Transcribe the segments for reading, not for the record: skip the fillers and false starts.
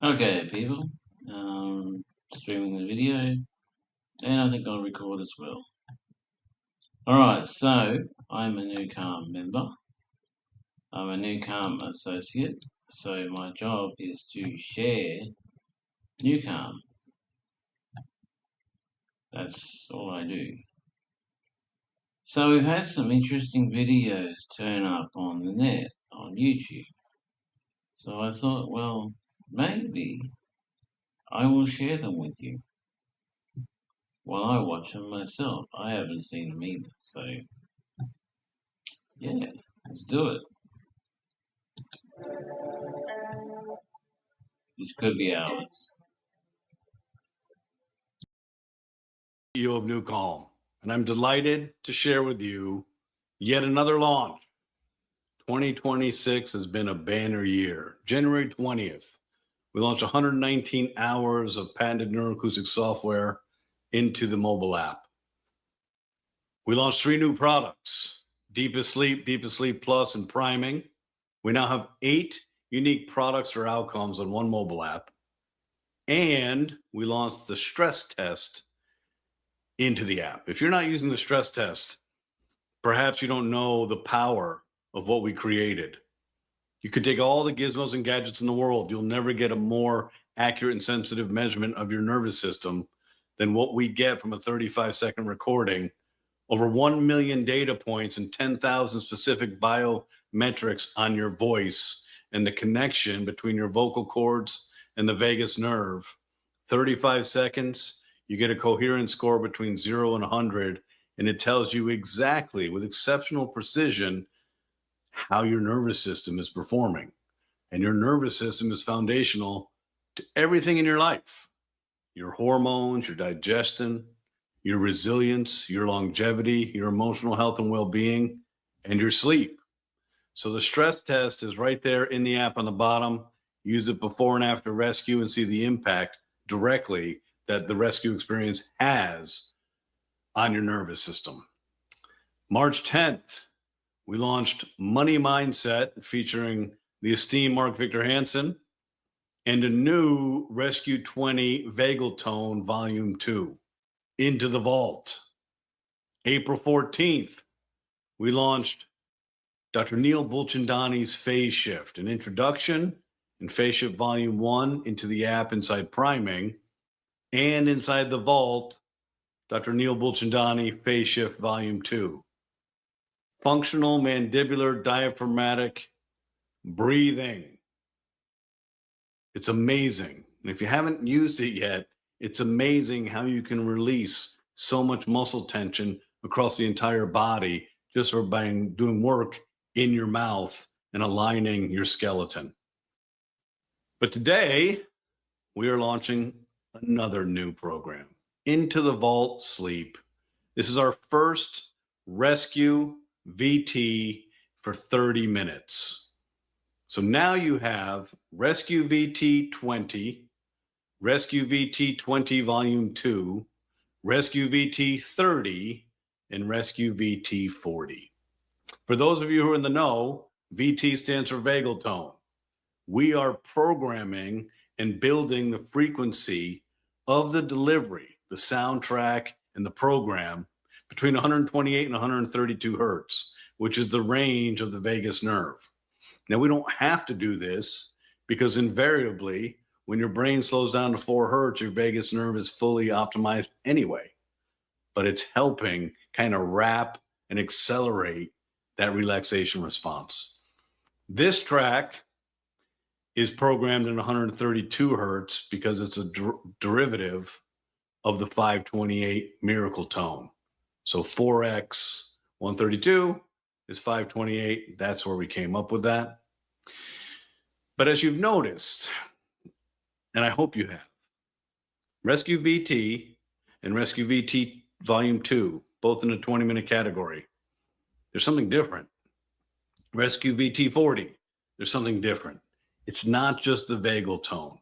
Okay, people, streaming the video, and I think I'll record as well. Alright, so I'm a new CALM member. I'm a new CALM associate, so my job is to share new CALM. That's all I do. So we've had some interesting videos turn up on the net, on YouTube. So I thought, well, maybe I will share them with you while I watch them myself. I haven't seen them either, so yeah, let's do it. This could be ours. CEO of New Calm, and I'm delighted to share with you yet another launch. 2026 has been a banner year. January 20th, we launched 119 hours of patented neuroacoustic software into the mobile app. We launched 3 new products, Deepest Sleep Plus, and Priming. We now have 8 unique products or outcomes on one mobile app. And we launched the stress test into the app. If you're not using the stress test, perhaps you don't know the power of what we created. You could take all the gizmos and gadgets in the world. You'll never get a more accurate and sensitive measurement of your nervous system than what we get from a 35-second recording. Over 1 million data points and 10,000 specific biometrics on your voice and the connection between your vocal cords and the vagus nerve. 35 seconds, you get a coherence score between 0 and 100, and it tells you exactly, with exceptional precision, how your nervous system is performing. And your nervous system is foundational to everything in your life. Your hormones, your digestion, your resilience, your longevity, your emotional health and well-being, and your sleep. So the stress test is right there in the app on the bottom. Use it before and after rescue and see the impact directly that the rescue experience has on your nervous system. March 10th, we launched Money Mindset featuring the esteemed Mark Victor Hansen and a new Rescue 20 Vagal Tone Volume 2, Into the Vault. April 14th, we launched Dr. Neil Bulchandani's Phase Shift, an introduction in Phase Shift Volume 1 into the app inside Priming, and inside the Vault, Dr. Neil Bulchandani Phase Shift Volume 2. Functional mandibular diaphragmatic breathing. It's amazing. And if you haven't used it yet, it's amazing how you can release so much muscle tension across the entire body just by doing work in your mouth and aligning your skeleton. But today, we are launching another new program, Into the Vault Sleep. This is our first rescue VT for 30 minutes. So now you have Rescue VT 20, Rescue VT 20 Volume 2, Rescue VT 30, and Rescue VT 40. For those of you who are in the know, VT stands for vagal tone. We are programming and building the frequency of the delivery, the soundtrack, and the program between 128 and 132 hertz, which is the range of the vagus nerve. Now, we don't have to do this because invariably, when your brain slows down to 4 hertz, your vagus nerve is fully optimized anyway. But it's helping kind of wrap and accelerate that relaxation response. This track is programmed in 132 hertz because it's a derivative of the 528 miracle tone. So 4x 132 is 528. That's where we came up with that. But as you've noticed, and I hope you have, Rescue VT and Rescue VT Volume 2, both in the 20-minute category, there's something different. Rescue VT 40, there's something different. It's not just the vagal tone.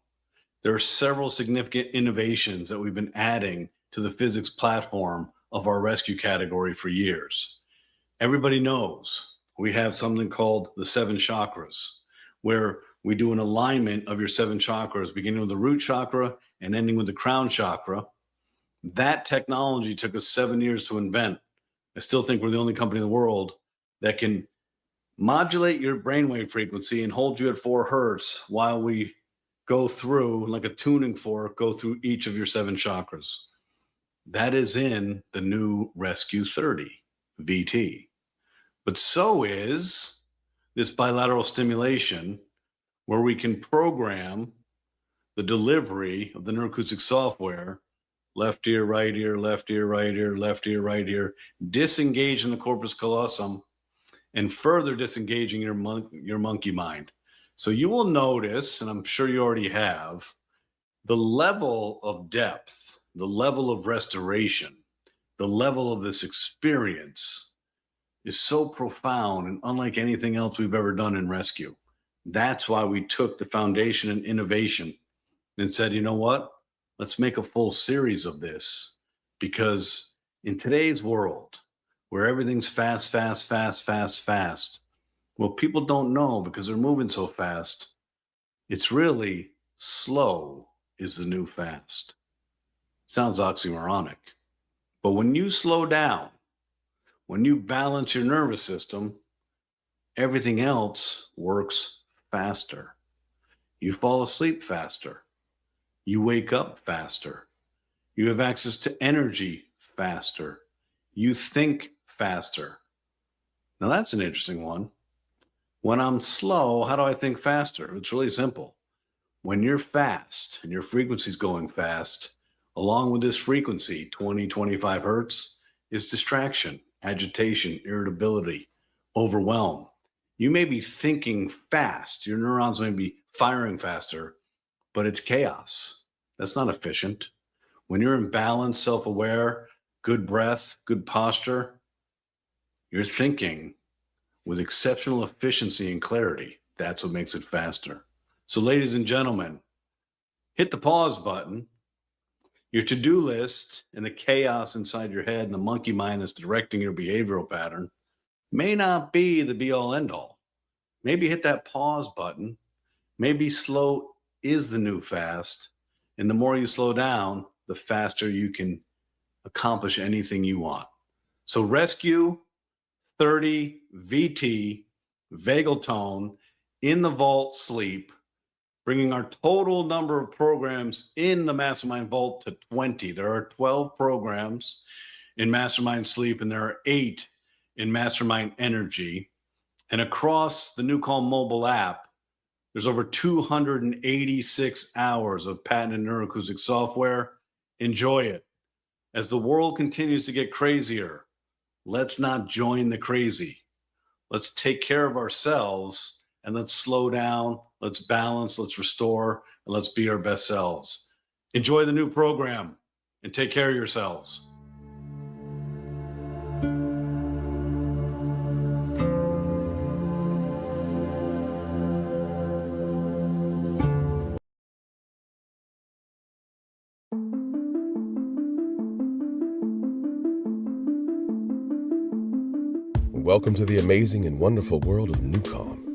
There are several significant innovations that we've been adding to the physics platform of our rescue category for years. Everybody knows we have something called the 7 chakras, where we do an alignment of your 7 chakras, beginning with the root chakra and ending with the crown chakra. That technology took us 7 years to invent. I still think we're the only company in the world that can modulate your brainwave frequency and hold you at 4 hertz while we go through, like a tuning fork, go through each of your 7 chakras. That is in the new Rescue 30 VT. But so is this bilateral stimulation, where we can program the delivery of the neuroacoustic software, left ear, right ear, left ear, right ear, left ear, right ear, disengage in the corpus callosum, and further disengaging your monkey mind. So you will notice, and I'm sure you already have, the level of depth, the level of restoration, the level of this experience is so profound and unlike anything else we've ever done in rescue. That's why we took the foundation and innovation and said, you know what? Let's make a full series of this, because in today's world where everything's fast, well, people don't know because they're moving so fast. It's really slow is the new fast. Sounds oxymoronic. But when you slow down, when you balance your nervous system, everything else works faster. You fall asleep faster. You wake up faster. You have access to energy faster. You think faster. Now that's an interesting one. When I'm slow, how do I think faster? It's really simple. When you're fast and your frequency's going fast, along with this frequency, 20, 25 hertz, is distraction, agitation, irritability, overwhelm. You may be thinking fast. Your neurons may be firing faster, but it's chaos. That's not efficient. When you're in balance, self-aware, good breath, good posture, you're thinking with exceptional efficiency and clarity. That's what makes it faster. So ladies and gentlemen, hit the pause button. Your to-do list and the chaos inside your head and the monkey mind that's directing your behavioral pattern may not be the be-all end-all. Maybe hit that pause button. Maybe slow is the new fast. And the more you slow down, the faster you can accomplish anything you want. So Rescue 30 VT, vagal tone, in the vault sleep, bringing our total number of programs in the Mastermind Vault to 20. There are 12 programs in Mastermind Sleep, and there are 8 in Mastermind Energy. And across the new Calm mobile app, there's over 286 hours of patented neuroacoustic software. Enjoy it. As the world continues to get crazier, let's not join the crazy. Let's take care of ourselves and let's slow down, let's balance, let's restore, and let's be our best selves. Enjoy the new program and take care of yourselves. Welcome to the amazing and wonderful world of Nucom.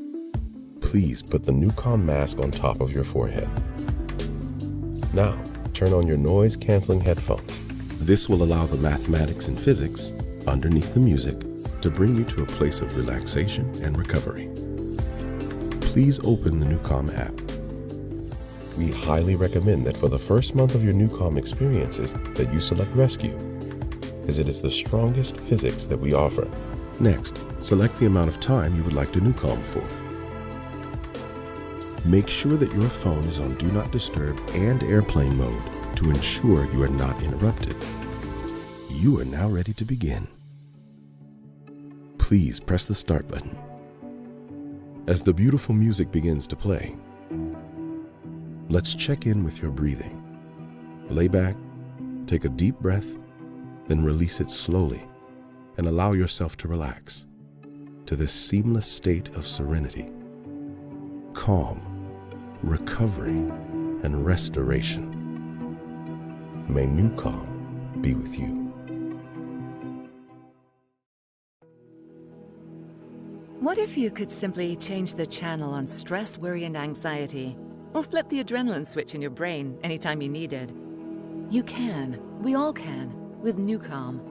Please put the Nucom mask on top of your forehead. Now, turn on your noise-canceling headphones. This will allow the mathematics and physics underneath the music to bring you to a place of relaxation and recovery. Please open the Nucom app. We highly recommend that for the first month of your Nucom experiences that you select Rescue, as it is the strongest physics that we offer. Next, select the amount of time you would like to Nucom for. Make sure that your phone is on Do Not Disturb and airplane mode to ensure you are not interrupted. You are now ready to begin. Please press the start button. As the beautiful music begins to play, let's check in with your breathing. Lay back, take a deep breath, then release it slowly and allow yourself to relax to this seamless state of serenity, calm, recovery, and restoration. May Nucom be with you. What What if you could simply change the channel on stress, worry, and anxiety? Or flip the adrenaline switch in your brain anytime you needed? You can. We all can. With Newcom.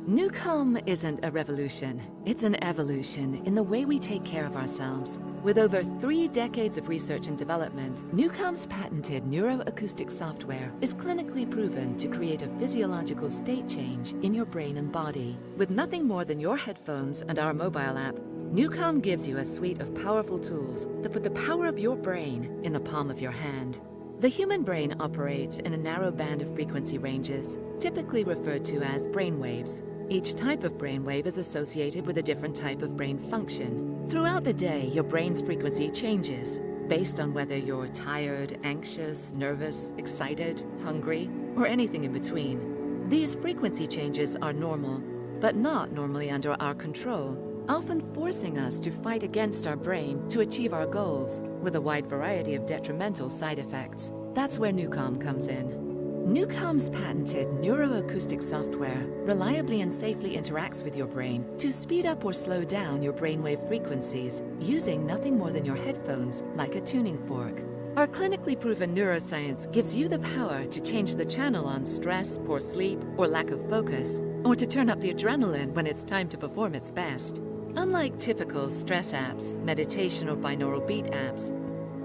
Newcom isn't a revolution. It's an evolution in the way we take care of ourselves. With over 3 decades of research and development, Newcom's patented neuroacoustic software is clinically proven to create a physiological state change in your brain and body. With nothing more than your headphones and our mobile app, Newcom gives you a suite of powerful tools that put the power of your brain in the palm of your hand. The human brain operates in a narrow band of frequency ranges, typically referred to as brainwaves. Each type of brainwave is associated with a different type of brain function. Throughout the day, your brain's frequency changes based on whether you're tired, anxious, nervous, excited, hungry, or anything in between. These frequency changes are normal, but not normally under our control, often forcing us to fight against our brain to achieve our goals, with a wide variety of detrimental side effects. That's where Newcom comes in. Newcom's patented neuroacoustic software reliably and safely interacts with your brain to speed up or slow down your brainwave frequencies using nothing more than your headphones, like a tuning fork. Our clinically proven neuroscience gives you the power to change the channel on stress, poor sleep, or lack of focus, or to turn up the adrenaline when it's time to perform its best. Unlike typical stress apps, meditation, or binaural beat apps,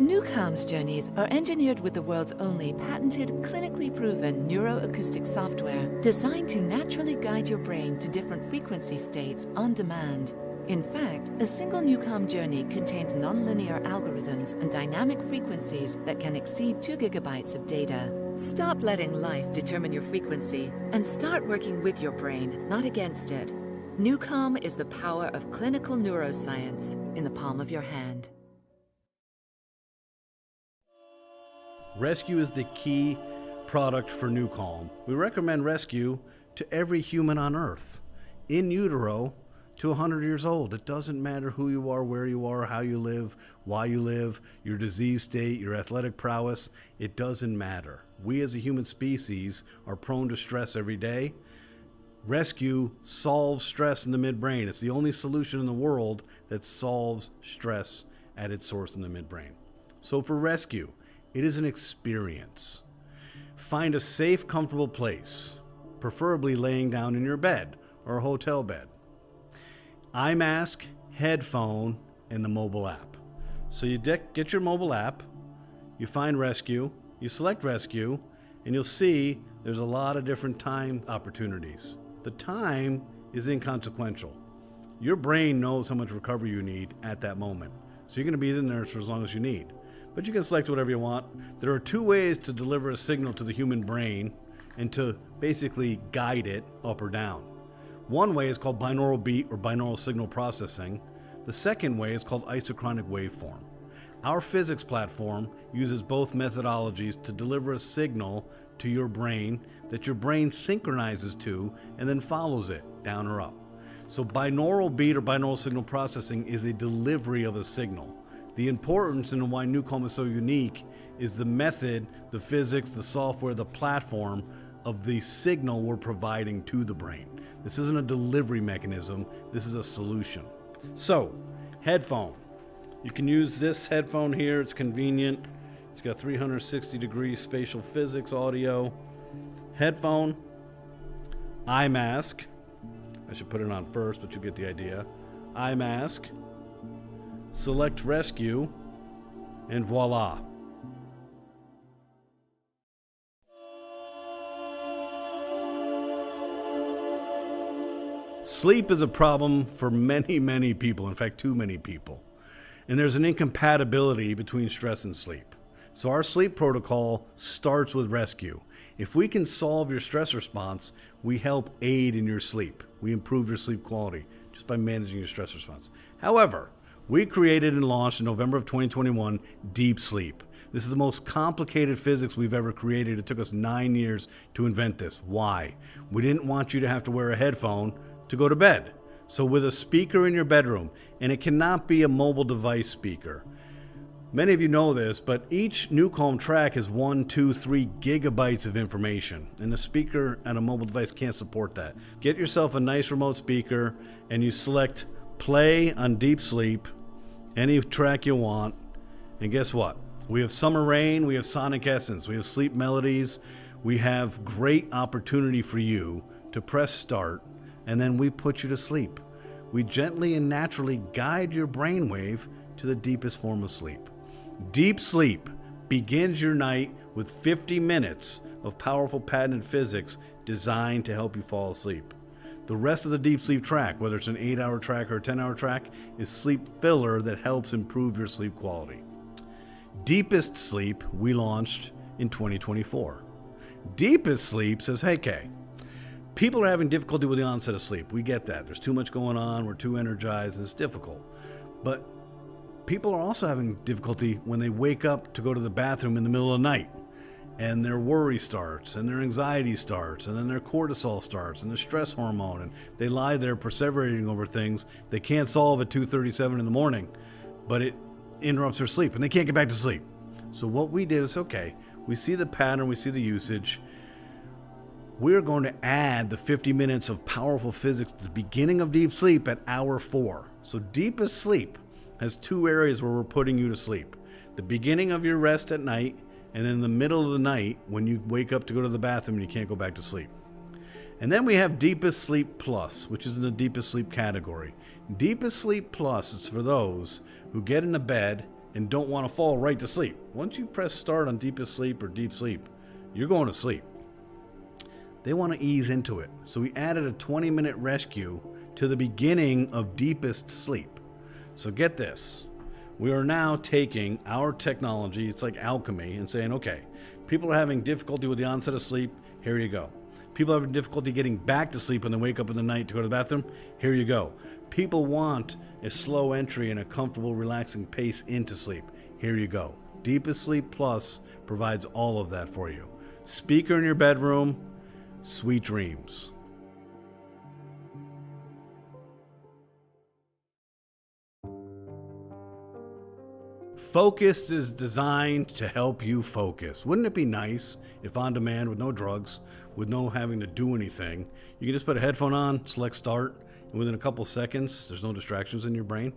Newcom's journeys are engineered with the world's only patented, clinically proven neuroacoustic software designed to naturally guide your brain to different frequency states on demand. In fact, a single Newcom journey contains nonlinear algorithms and dynamic frequencies that can exceed 2 gigabytes of data. Stop letting life determine your frequency and start working with your brain, not against it. Newcom is the power of clinical neuroscience in the palm of your hand. Rescue is the key product for Newcom. We recommend Rescue to every human on Earth, in utero to 100 years old. It doesn't matter who you are, where you are, how you live, why you live, your disease state, your athletic prowess. It doesn't matter. We as a human species are prone to stress every day. Rescue solves stress in the midbrain. It's the only solution in the world that solves stress at its source in the midbrain. So for Rescue, it is an experience. Find a safe, comfortable place, preferably laying down in your bed or a hotel bed. Eye mask, headphone, and the mobile app. So you get your mobile app, you find Rescue, you select Rescue, and you'll see there's a lot of different time opportunities. The time is inconsequential. Your brain knows how much recovery you need at that moment. So you're going to be in there for as long as you need. But you can select whatever you want. There are 2 ways to deliver a signal to the human brain and to basically guide it up or down. One way is called binaural beat or binaural signal processing. The second way is called isochronic waveform. Our physics platform uses both methodologies to deliver a signal to your brain that your brain synchronizes to and then follows it down or up. So binaural beat or binaural signal processing is a delivery of a signal. The importance and why Newcom is so unique is the method, the physics, the software, the platform of the signal we're providing to the brain. This isn't a delivery mechanism, this is a solution. So, headphone. You can use this headphone here, it's convenient. It's got 360-degree spatial physics audio. Headphone, eye mask. I should put it on first, but you get the idea. Eye mask. Select Rescue, and voila. Sleep is a problem for many, many people, in fact, too many people. And there's an incompatibility between stress and sleep. So our sleep protocol starts with Rescue. If we can solve your stress response, we help aid in your sleep. We improve your sleep quality just by managing your stress response. However, we created and launched in November of 2021 Deep Sleep. This is the most complicated physics we've ever created. It took us 9 years to invent this. Why? We didn't want you to have to wear a headphone to go to bed. So with a speaker in your bedroom, and it cannot be a mobile device speaker. Many of you know this, but each Newcom track has 1, 2, 3 gigabytes of information, and a speaker and a mobile device can't support that. Get yourself a nice remote speaker, and you select play on Deep Sleep, any track you want. And guess what? We have Summer Rain, we have Sonic Essence, we have Sleep Melodies. We have great opportunity for you to press start, and then we put you to sleep. We gently and naturally guide your brainwave to the deepest form of sleep. Deep sleep begins your night with 50 minutes of powerful patented physics designed to help you fall asleep. The rest of the deep sleep track, whether it's an 8-hour track or a 10-hour track, is sleep filler that helps improve your sleep quality. Deepest Sleep we launched in 2024. Deepest Sleep says, hey Kay, people are having difficulty with the onset of sleep. We get that. There's too much going on. We're too energized. It's difficult. But people are also having difficulty when they wake up to go to the bathroom in the middle of the night, and their worry starts, and their anxiety starts, and then their cortisol starts, and the stress hormone, and they lie there perseverating over things they can't solve at 2:37 in the morning, but it interrupts their sleep, and they can't get back to sleep. So what we did is, okay, we see the pattern, we see the usage. We're going to add the 50 minutes of powerful physics at the beginning of deep sleep at hour 4. So deepest sleep has 2 areas where we're putting you to sleep. The beginning of your rest at night, and in the middle of the night when you wake up to go to the bathroom and you can't go back to sleep. And then we have Deepest Sleep Plus, which is in the Deepest Sleep category. Deepest Sleep Plus is for those who get into bed and don't want to fall right to sleep. Once you press start on Deepest Sleep or Deep Sleep, you're going to sleep. They want to ease into it. So we added a 20-minute rescue to the beginning of Deepest Sleep. So get this. We are now taking our technology, it's like alchemy, and saying, okay, people are having difficulty with the onset of sleep, here you go. People are having difficulty getting back to sleep when they wake up in the night to go to the bathroom, here you go. People want a slow entry and a comfortable, relaxing pace into sleep, here you go. Deepest Sleep Plus provides all of that for you. Speaker in your bedroom, sweet dreams. Focus is designed to help you focus. Wouldn't it be nice if on demand, with no drugs, with no having to do anything, you can just put a headphone on, select start, and within a couple seconds, there's no distractions in your brain.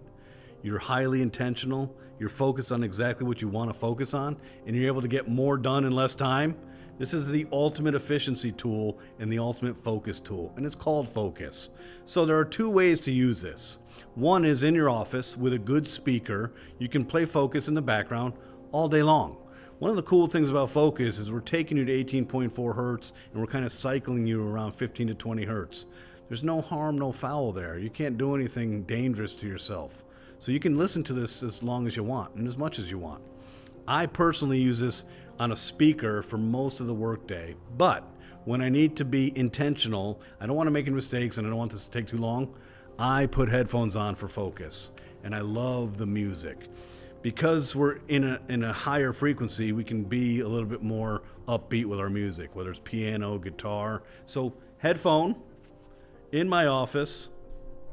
You're highly intentional, you're focused on exactly what you want to focus on, and you're able to get more done in less time. This is the ultimate efficiency tool and the ultimate focus tool, and it's called Focus. So there are 2 ways to use this. One is in your office with a good speaker. You can play Focus in the background all day long. One of the cool things about Focus is we're taking you to 18.4 hertz and we're kind of cycling you around 15 to 20 hertz. There's no harm, no foul there. You can't do anything dangerous to yourself. So you can listen to this as long as you want and as much as you want. I personally use this on a speaker for most of the workday, but when I need to be intentional, I don't want to make any mistakes and I don't want this to take too long, I put headphones on for Focus, and I love the music. Because we're in a higher frequency, we can be a little bit more upbeat with our music, whether it's piano, guitar. So headphone in my office,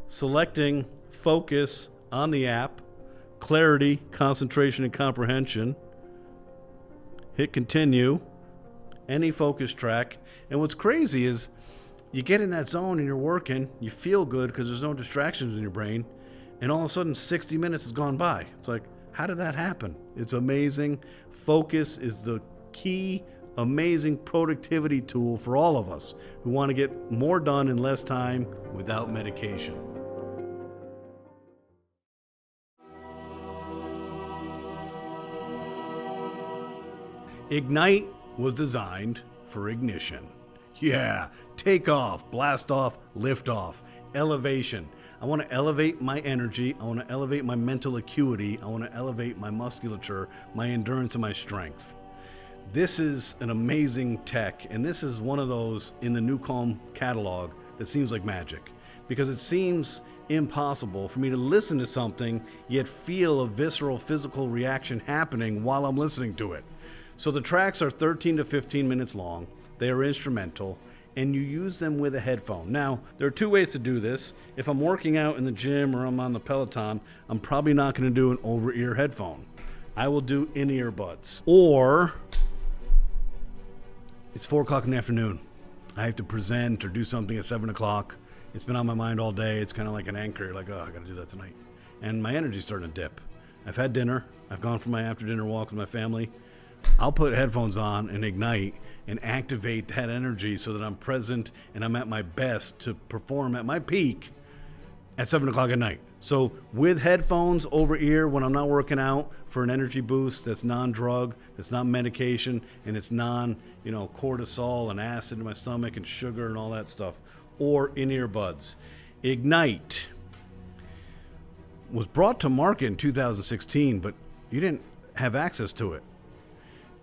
selecting Focus on the app, clarity, concentration, and comprehension. Hit continue, any focus track. And what's crazy is you get in that zone and you're working, you feel good because there's no distractions in your brain, and all of a sudden 60 minutes has gone by. It's like, how did that happen? It's amazing. Focus is the key, amazing productivity tool for all of us who want to get more done in less time without medication. Ignite was designed for ignition. Yeah, take off, blast off, lift off, elevation. I want to elevate my energy. I want to elevate my mental acuity. I want to elevate my musculature, my endurance, and my strength. This is an amazing tech, and this is one of those in the Nucom catalog that seems like magic, because it seems impossible for me to listen to something yet feel a visceral physical reaction happening while I'm listening to it. So the tracks are 13 to 15 minutes long. They are instrumental, and you use them with a headphone. Now, there are 2 ways to do this. If I'm working out in the gym or I'm on the Peloton, I'm probably not going to do an over-ear headphone. I will do in-ear buds. Or it's 4 o'clock in the afternoon. I have to present or do something at 7 o'clock. It's been on my mind all day. It's kind of like an anchor, like, oh, I got to do that tonight. And my energy's starting to dip. I've had dinner, I've gone for my after dinner walk with my family, I'll put headphones on and Ignite and activate that energy so that I'm present and I'm at my best to perform at my peak at 7 o'clock at night. So with headphones over ear when I'm not working out for an energy boost that's non-drug, that's not medication, and it's cortisol and acid in my stomach and sugar and all that stuff, or in earbuds. Ignite was brought to market in 2016, but you didn't have access to it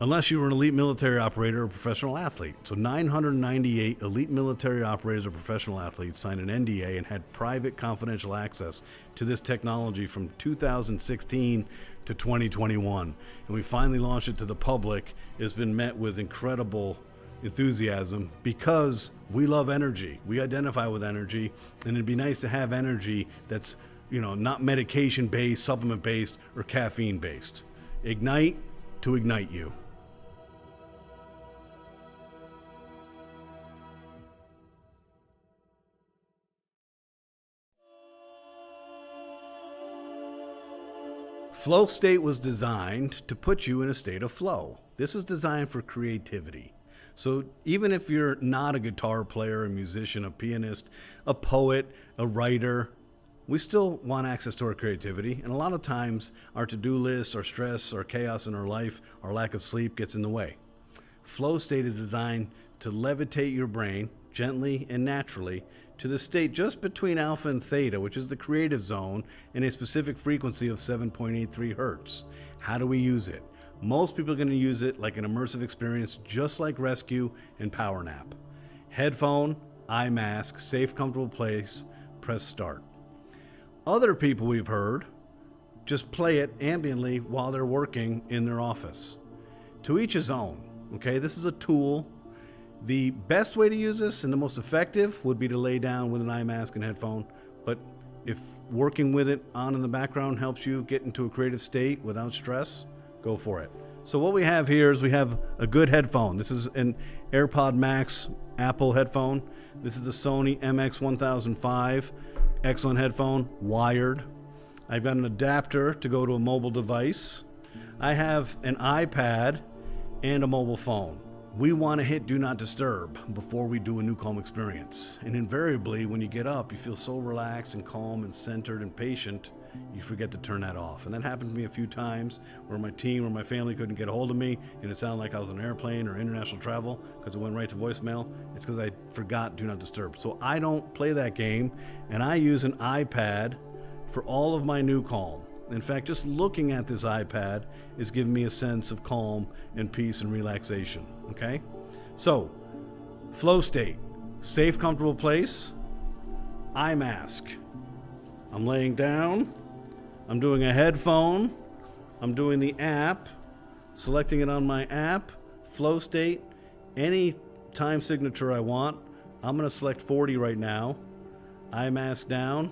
unless you were an elite military operator or professional athlete. So 998 elite military operators or professional athletes signed an NDA and had private confidential access to this technology from 2016 to 2021. And we finally launched it to the public. It's been met with incredible enthusiasm because we love energy. We identify with energy, and it'd be nice to have energy that's not medication based, supplement based, or caffeine based. Ignite to ignite you. Flow state was designed to put you in a state of flow. This is designed for creativity. So even if you're not a guitar player, a musician, a pianist, a poet, a writer, we still want access to our creativity. And a lot of times our to-do list, our stress, our chaos in our life, our lack of sleep gets in the way. Flow state is designed to levitate your brain gently and naturally to the state just between alpha and theta, which is the creative zone, in a specific frequency of 7.83 hertz. How do we use it? Most people are going to use it like an immersive experience, just like Rescue and Power Nap. Headphone, eye mask, safe, comfortable place, press start. Other people we've heard just play it ambiently while they're working in their office. To each his own, okay? This is a tool. The best way to use this and the most effective would be to lay down with an eye mask and headphone. But if working with it on in the background helps you get into a creative state without stress, go for it. So what we have here is we have a good headphone. This is an AirPod Max Apple headphone. This is the Sony MX1005 excellent headphone, wired. I've got an adapter to go to a mobile device. I have an iPad and a mobile phone. We want to hit Do Not Disturb before we do a new calm experience. And invariably, when you get up, you feel so relaxed and calm and centered and patient, you forget to turn that off. And that happened to me a few times where my team or my family couldn't get a hold of me and it sounded like I was on an airplane or international travel because it went right to voicemail. It's because I forgot Do Not Disturb. So I don't play that game, and I use an iPad for all of my new calm. In fact, just looking at this iPad is giving me a sense of calm and peace and relaxation, okay? So, flow state, safe, comfortable place, eye mask. I'm laying down, I'm doing a headphone, I'm doing the app, selecting it on my app, flow state, any time signature I want. I'm gonna select 40 right now, eye mask down,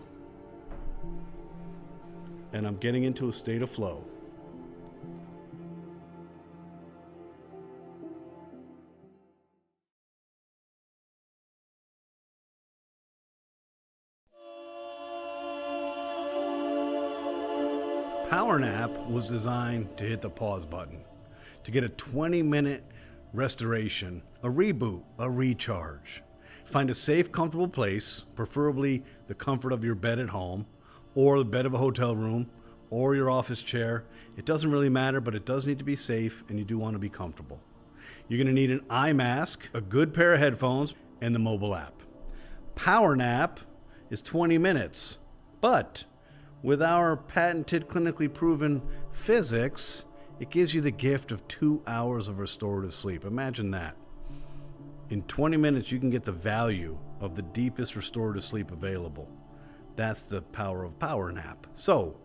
and I'm getting into a state of flow. Power Nap was designed to hit the pause button, to get a 20-minute restoration, a reboot, a recharge. Find a safe, comfortable place, preferably the comfort of your bed at home, or the bed of a hotel room, or your office chair. It doesn't really matter, but it does need to be safe, and you do want to be comfortable. You're going to need an eye mask, a good pair of headphones, and the mobile app. Power Nap is 20 minutes, but with our patented, clinically proven physics, it gives you the gift of 2 hours of restorative sleep. Imagine that. In 20 minutes, you can get the value of the deepest restorative sleep available. That's the power of Power Nap. So,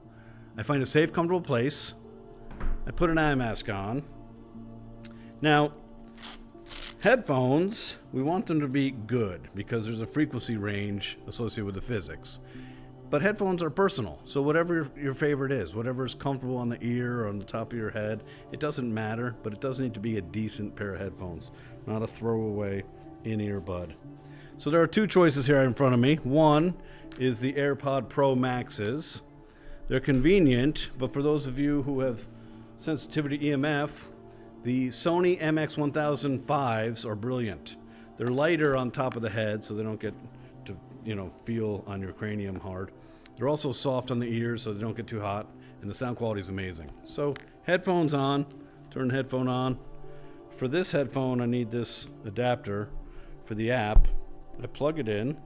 I find a safe, comfortable place. I put an eye mask on. Now, headphones, we want them to be good because there's a frequency range associated with the physics. But headphones are personal, so whatever your favorite is, whatever is comfortable on the ear or on the top of your head, it doesn't matter, but it does need to be a decent pair of headphones, not a throwaway in-ear bud. So there are two choices here in front of me. One is the AirPod Pro Maxes. They're convenient, but for those of you who have sensitivity to EMF, the Sony MX1005s are brilliant. They're lighter on top of the head, so they don't get to, feel on your cranium hard. They're also soft on the ears, so they don't get too hot, and the sound quality is amazing. So headphones on, turn the headphone on. For this headphone, I need this adapter for the app. I plug it in,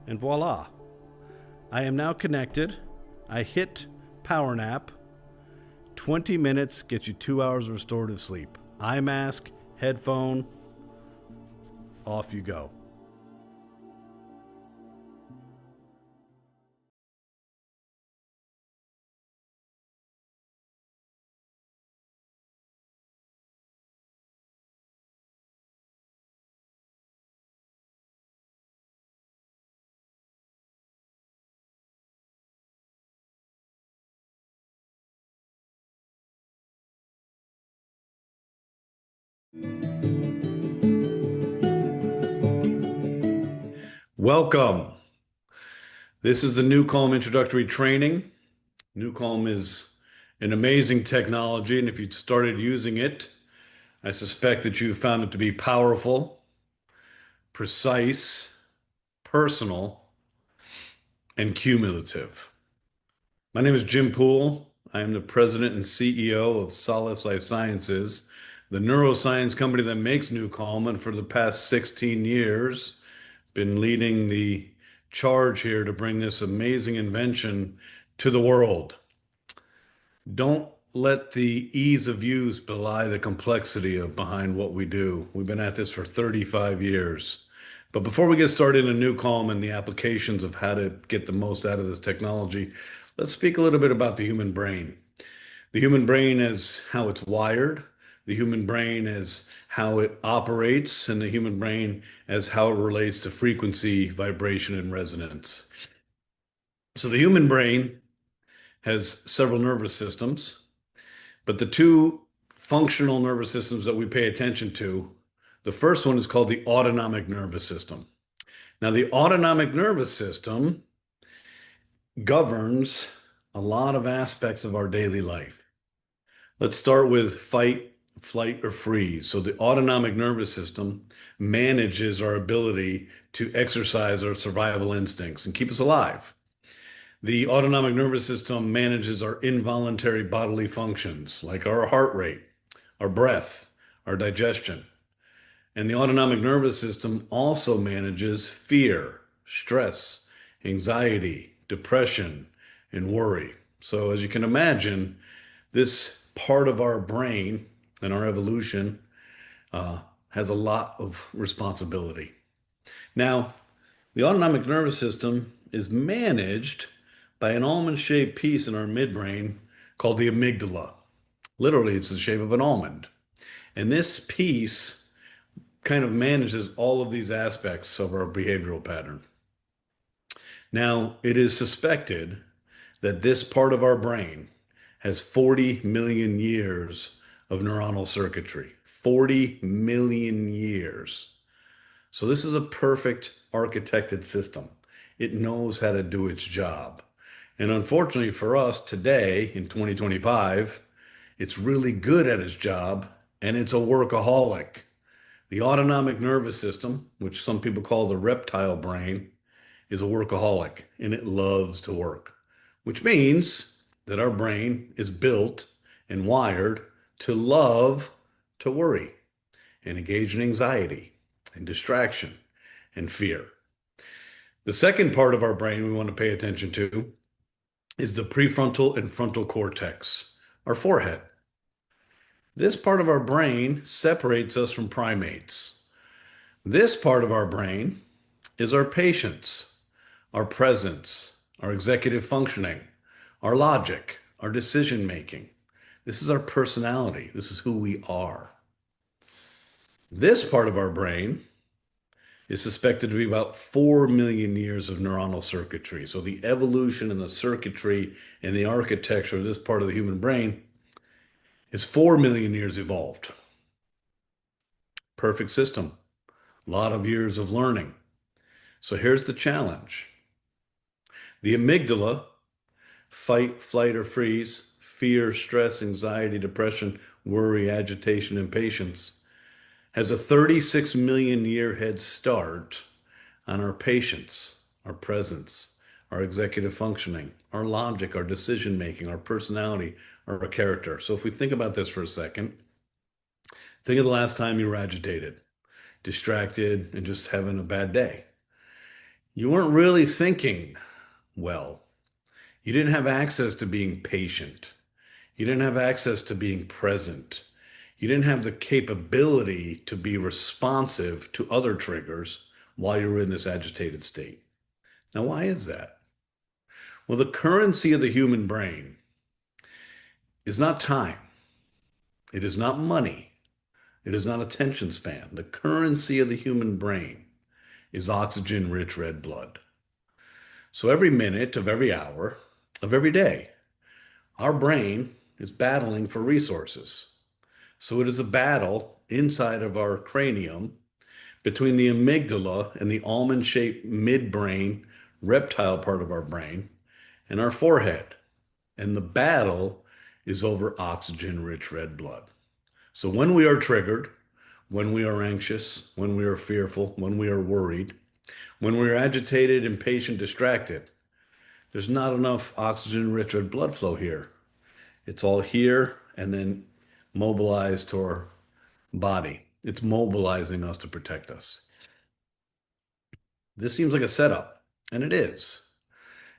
and voila. I am now connected. I hit power nap. 20 minutes gets you 2 hours of restorative sleep. Eye mask, headphone, off you go. Welcome. This is the NewCalm introductory training. NewCalm is an amazing technology, and if you started using it, I suspect that you found it to be powerful, precise, personal, and cumulative. My name is Jim Poole. I am the president and CEO of Solace Life Sciences, the neuroscience company that makes NewCalm, and for the past 16 years, been leading the charge here to bring this amazing invention to the world. Don't let the ease of use belie the complexity behind what we do. We've been at this for 35 years. But before we get started in NewCalm and the applications of how to get the most out of this technology, let's speak a little bit about the human brain. The human brain is how it's wired. The human brain is how it operates, and the human brain as how it relates to frequency, vibration, and resonance. So the human brain has several nervous systems, but the two functional nervous systems that we pay attention to, the first one is called the autonomic nervous system. Now, the autonomic nervous system governs a lot of aspects of our daily life. Let's start with fight, flight, or freeze. So the autonomic nervous system manages our ability to exercise our survival instincts and keep us alive. The autonomic nervous system manages our involuntary bodily functions, like our heart rate, our breath, our digestion. And the autonomic nervous system also manages fear, stress, anxiety, depression, and worry. So as you can imagine, this part of our brain and our evolution has a lot of responsibility. Now, the autonomic nervous system is managed by an almond-shaped piece in our midbrain called the amygdala. Literally, it's the shape of an almond. And this piece kind of manages all of these aspects of our behavioral pattern. Now, it is suspected that this part of our brain has 40 million years of neuronal circuitry. 40 million years. So this is a perfect architected system. It knows how to do its job. And unfortunately for us today in 2025, it's really good at its job, and it's a workaholic. The autonomic nervous system, which some people call the reptile brain, is a workaholic, and it loves to work, which means that our brain is built and wired to love to worry and engage in anxiety and distraction and fear. The second part of our brain we want to pay attention to is the prefrontal and frontal cortex, our forehead. This part of our brain separates us from primates. This part of our brain is our patience, our presence, our executive functioning, our logic, our decision making. This is our personality. This is who we are. This part of our brain is suspected to be about 4 million years of neuronal circuitry. So the evolution and the circuitry and the architecture of this part of the human brain is 4 million years evolved. Perfect system. A lot of years of learning. So here's the challenge. The amygdala fight, flight, or freeze, fear, stress, anxiety, depression, worry, agitation, impatience, has a 36 million year head start on our patience, our presence, our executive functioning, our logic, our decision making, our personality, our character. So if we think about this for a second, think of the last time you were agitated, distracted, and just having a bad day. You weren't really thinking well. You didn't have access to being patient. You didn't have access to being present. You didn't have the capability to be responsive to other triggers while you were in this agitated state. Now, why is that? Well, the currency of the human brain is not time. It is not money. It is not attention span. The currency of the human brain is oxygen-rich red blood. So every minute of every hour of every day, our brain is battling for resources. So it is a battle inside of our cranium between the amygdala and the almond-shaped midbrain reptile part of our brain and our forehead. And the battle is over oxygen-rich red blood. So when we are triggered, when we are anxious, when we are fearful, when we are worried, when we are agitated, impatient, distracted, there's not enough oxygen-rich red blood flow here. It's all here and then mobilized to our body. It's mobilizing us to protect us. This seems like a setup, and it is.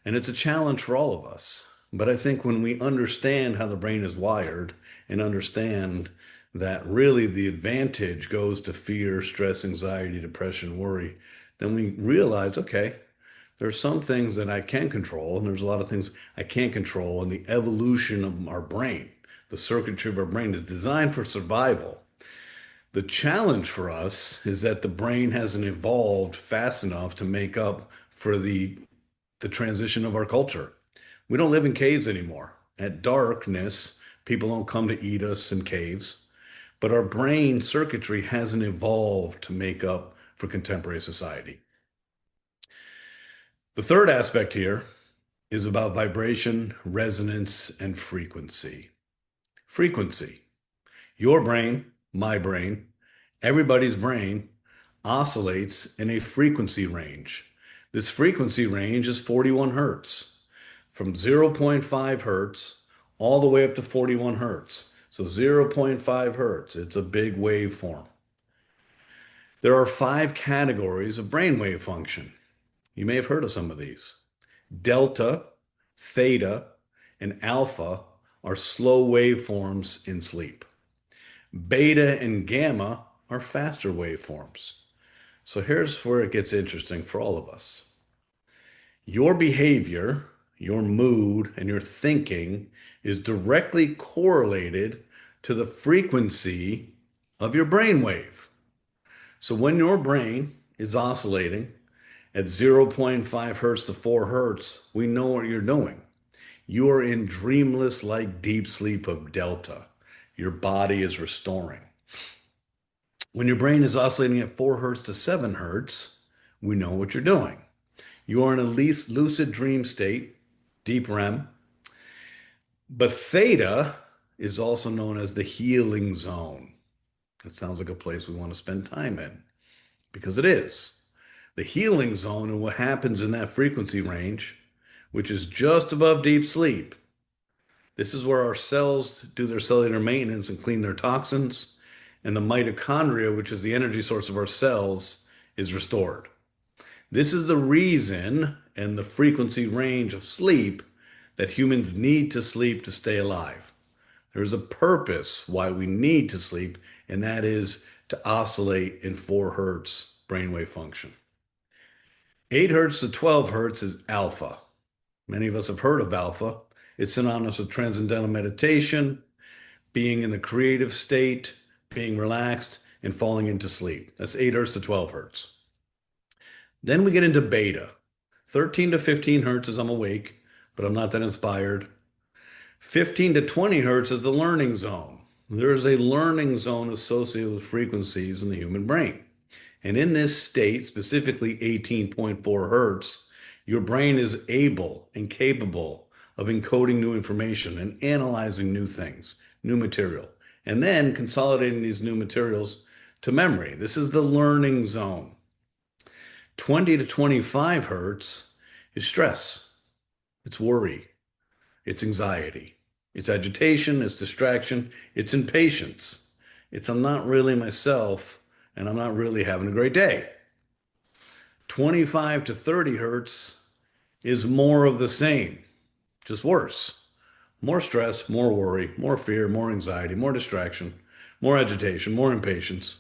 And it's a challenge for all of us. But I think when we understand how the brain is wired and understand that really the advantage goes to fear, stress, anxiety, depression, worry, then we realize, okay, there's some things that I can control, and there's a lot of things I can't control. And the evolution of our brain, the circuitry of our brain is designed for survival. The challenge for us is that the brain hasn't evolved fast enough to make up for the transition of our culture. We don't live in caves anymore. At darkness, people don't come to eat us in caves. But our brain circuitry hasn't evolved to make up for contemporary society. The third aspect here is about vibration, resonance, and frequency. Frequency. Your brain, my brain, everybody's brain oscillates in a frequency range. This frequency range is 41 hertz, from 0.5 hertz all the way up to 41 hertz. So 0.5 hertz, it's a big waveform. There are 5 categories of brainwave function. You may have heard of some of these. Delta, theta, and alpha are slow waveforms in sleep. Beta and gamma are faster waveforms. So here's where it gets interesting for all of us. Your behavior, your mood, and your thinking is directly correlated to the frequency of your brainwave. So when your brain is oscillating at 0.5 hertz to 4 hertz, we know what you're doing. You are in dreamless, like deep sleep of delta. Your body is restoring. When your brain is oscillating at 4 hertz to 7 hertz, we know what you're doing. You are in a lucid dream state, deep REM. But theta is also known as the healing zone. It sounds like a place we want to spend time in, because it is. The healing zone and what happens in that frequency range, which is just above deep sleep. This is where our cells do their cellular maintenance and clean their toxins, and the mitochondria, which is the energy source of our cells, is restored. This is the reason and the frequency range of sleep that humans need to sleep to stay alive. There's a purpose why we need to sleep, and that is to oscillate in 4 hertz brainwave function. 8 hertz to 12 hertz is alpha. Many of us have heard of alpha. It's synonymous with transcendental meditation, being in the creative state, being relaxed, and falling into sleep. That's 8 hertz to 12 hertz. Then we get into beta. 13 to 15 hertz is I'm awake, but I'm not that inspired. 15 to 20 hertz is the learning zone. There is a learning zone associated with frequencies in the human brain. And in this state, specifically 18.4 hertz, your brain is able and capable of encoding new information and analyzing new things, new material, and then consolidating these new materials to memory. This is the learning zone. 20 to 25 hertz is stress, it's worry, it's anxiety, it's agitation, it's distraction, it's impatience. It's I'm not really myself and I'm not really having a great day. 25 to 30 hertz is more of the same, just worse. More stress, more worry, more fear, more anxiety, more distraction, more agitation, more impatience.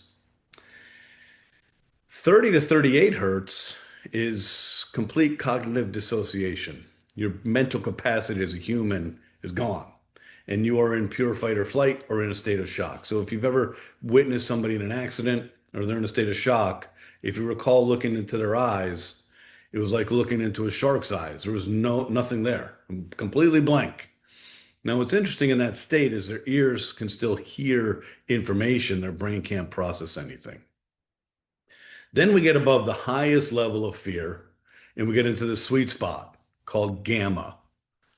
30 to 38 hertz is complete cognitive dissociation. Your mental capacity as a human is gone, and you are in pure fight or flight or in a state of shock. So if you've ever witnessed somebody in an accident or they're in a state of shock, if you recall looking into their eyes, it was like looking into a shark's eyes. There was nothing there, completely blank. Now, what's interesting in that state is their ears can still hear information, their brain can't process anything. Then we get above the highest level of fear and we get into the sweet spot called gamma.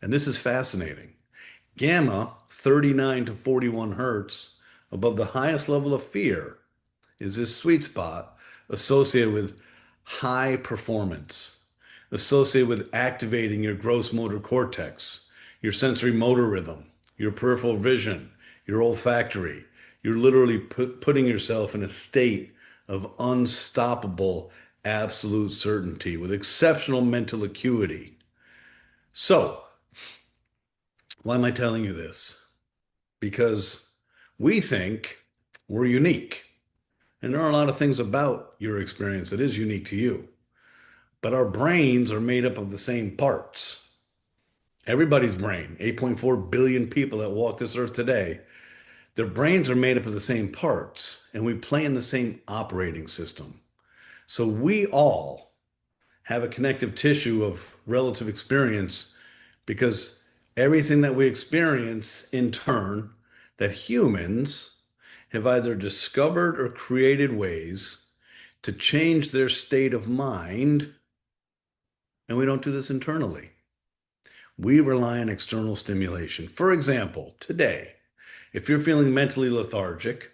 And this is fascinating. Gamma, 39 to 41 hertz, above the highest level of fear, is this sweet spot associated with high performance, associated with activating your gross motor cortex, your sensory motor rhythm, your peripheral vision, your olfactory. You're literally putting yourself in a state of unstoppable absolute certainty with exceptional mental acuity. So, why am I telling you this? Because we think we're unique. And there are a lot of things about your experience that is unique to you. But our brains are made up of the same parts. Everybody's brain, 8.4 billion people that walk this earth today, their brains are made up of the same parts, and we play in the same operating system. So we all have a connective tissue of relative experience because everything that we experience in turn, that humans have either discovered or created ways to change their state of mind, and we don't do this internally. We rely on external stimulation. For example, today, if you're feeling mentally lethargic,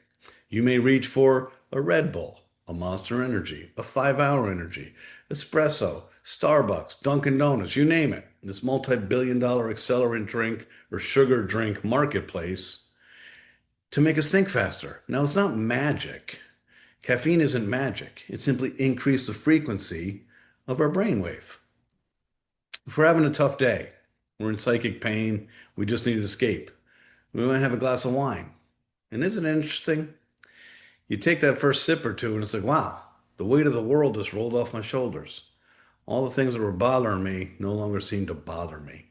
you may reach for a Red Bull, a Monster Energy, a 5-Hour Energy, espresso, Starbucks, Dunkin' Donuts, you name it. This multi-billion-dollar accelerant drink or sugar drink marketplace to make us think faster. Now, it's not magic. Caffeine isn't magic. It simply increases the frequency of our brainwave. If we're having a tough day, we're in psychic pain, we just need to escape, we might have a glass of wine. And isn't it interesting? You take that first sip or two and it's like, wow, the weight of the world just rolled off my shoulders. All the things that were bothering me no longer seem to bother me.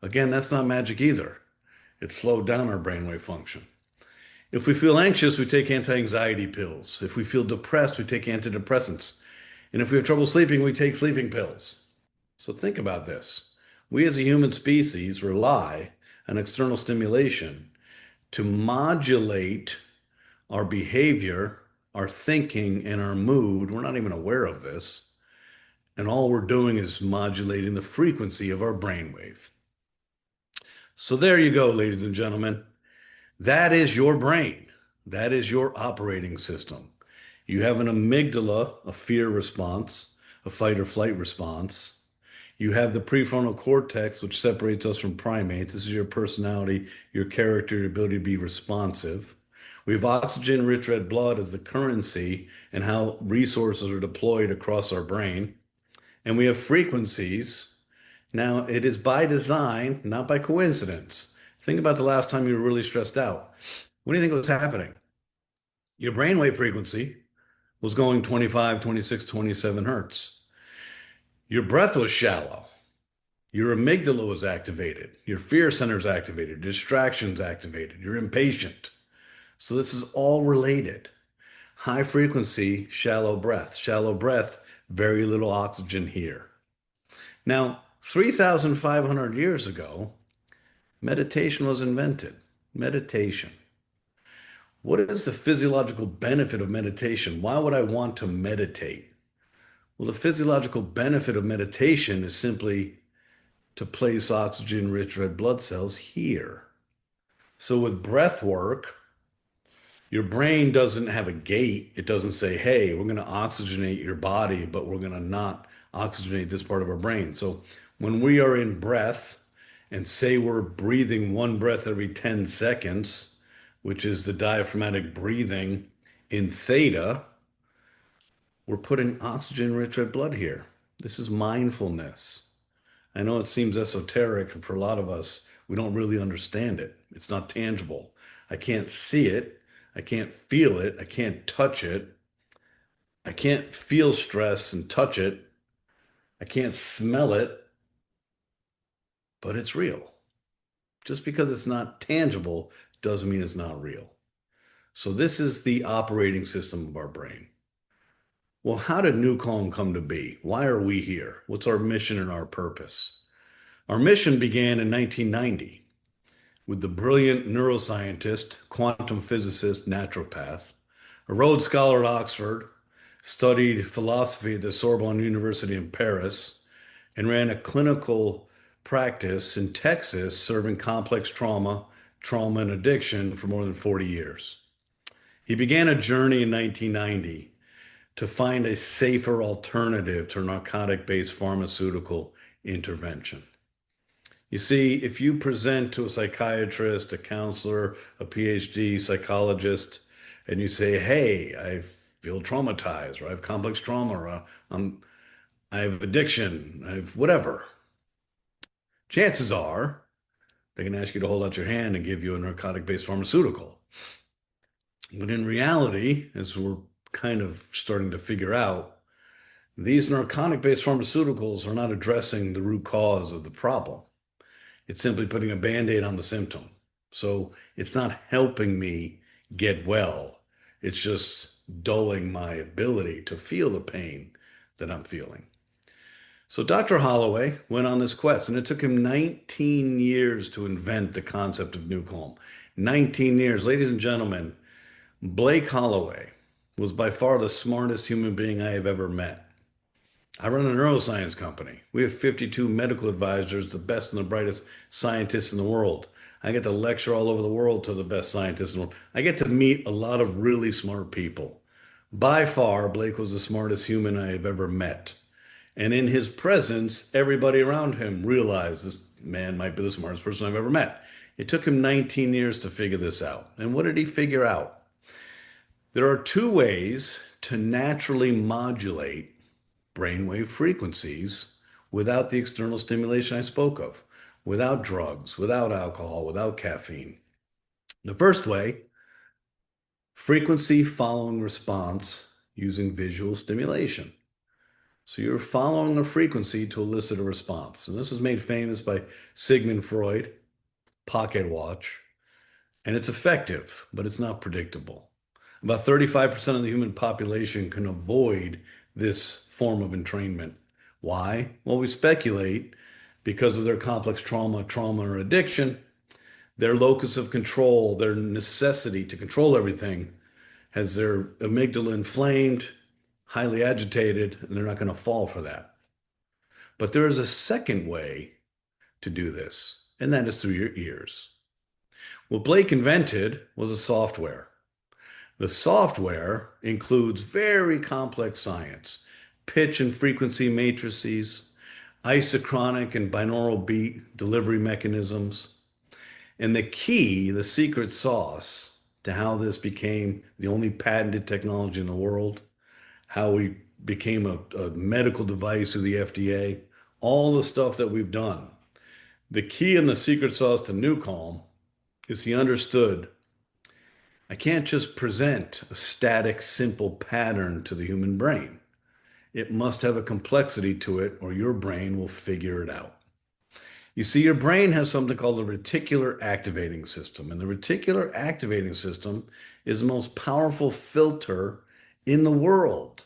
Again, that's not magic either. It slowed down our brainwave function. If we feel anxious, we take anti-anxiety pills. If we feel depressed, we take antidepressants. And if we have trouble sleeping, we take sleeping pills. So think about this. We as a human species rely on external stimulation to modulate our behavior, our thinking, and our mood. We're not even aware of this. And all we're doing is modulating the frequency of our brainwave. So there you go, ladies and gentlemen. That is your brain. That is your operating system. You have an amygdala, a fear response, a fight or flight response. You have the prefrontal cortex, which separates us from primates. This is your personality, your character, your ability to be responsive. We have oxygen-rich red blood as the currency and how resources are deployed across our brain. And we have frequencies. Now, it is by design, not by coincidence. Think about the last time you were really stressed out. What do you think was happening? Your brainwave frequency was going 25, 26, 27 hertz. Your breath was shallow. Your amygdala was activated. Your fear center is activated. Distractions activated. You're impatient. So this is all related. High frequency, shallow breath. Shallow breath, very little oxygen here. Now, 3,500 years ago, meditation was invented. Meditation. What is the physiological benefit of meditation? Why would I want to meditate? Well, the physiological benefit of meditation is simply to place oxygen-rich red blood cells here. So with breath work, your brain doesn't have a gate. It doesn't say, hey, we're going to oxygenate your body, but we're going to not oxygenate this part of our brain. So when we are in breath and say we're breathing one breath every 10 seconds, which is the diaphragmatic breathing in theta, we're putting oxygen-rich red blood here. This is mindfulness. I know it seems esoteric, and for a lot of us, we don't really understand it. It's not tangible. I can't see it. I can't feel it. I can't touch it. I can't feel stress and touch it. I can't smell it, but it's real. Just because it's not tangible doesn't mean it's not real. So this is the operating system of our brain. Well, how did NuCalm come to be? Why are we here? What's our mission and our purpose? Our mission began in 1990 with the brilliant neuroscientist, quantum physicist, naturopath, a Rhodes Scholar at Oxford, studied philosophy at the Sorbonne University in Paris, and ran a clinical practice in Texas serving complex trauma, and addiction for more than 40 years. He began a journey in 1990 to find a safer alternative to narcotic-based pharmaceutical intervention. You see, if you present to a psychiatrist, a counselor, a PhD psychologist, and you say, hey, I feel traumatized, or I have complex trauma, or I have addiction, I have whatever, chances are they can ask you to hold out your hand and give you a narcotic-based pharmaceutical. But in reality, as we're kind of starting to figure out, these narcotic-based pharmaceuticals are not addressing the root cause of the problem. It's simply putting a Band-Aid on the symptom. So it's not helping me get well. It's just dulling my ability to feel the pain that I'm feeling. So Dr. Holloway went on this quest, and it took him 19 years to invent the concept of NuCalm. 19 years. Ladies and gentlemen, Blake Holloway was by far the smartest human being I have ever met. I run a neuroscience company. We have 52 medical advisors, the best and the brightest scientists in the world. I get to lecture all over the world to the best scientists in the world. I get to meet a lot of really smart people. By far, Blake was the smartest human I have ever met. And in his presence, everybody around him realized this man might be the smartest person I've ever met. It took him 19 years to figure this out. And what did he figure out? There are two ways to naturally modulate brainwave frequencies without the external stimulation I spoke of, without drugs, without alcohol, without caffeine. The first way, frequency following response using visual stimulation. So you're following a frequency to elicit a response. And this is made famous by Sigmund Freud, pocket watch, and it's effective, but it's not predictable. About 35% of the human population can avoid this form of entrainment. Why? Well, we speculate because of their complex trauma, or addiction, their locus of control, their necessity to control everything has their amygdala inflamed, highly agitated, and they're not going to fall for that. But there is a second way to do this, and that is through your ears. What Blake invented was a software. The software includes very complex science, pitch and frequency matrices, isochronic and binaural beat delivery mechanisms. And the key, the secret sauce to how this became the only patented technology in the world, how we became a medical device through the FDA, all the stuff that we've done. The key and the secret sauce to NuCalm is he understood I can't just present a static, simple pattern to the human brain. It must have a complexity to it, or your brain will figure it out. You see, your brain has something called the reticular activating system, and the reticular activating system is the most powerful filter in the world.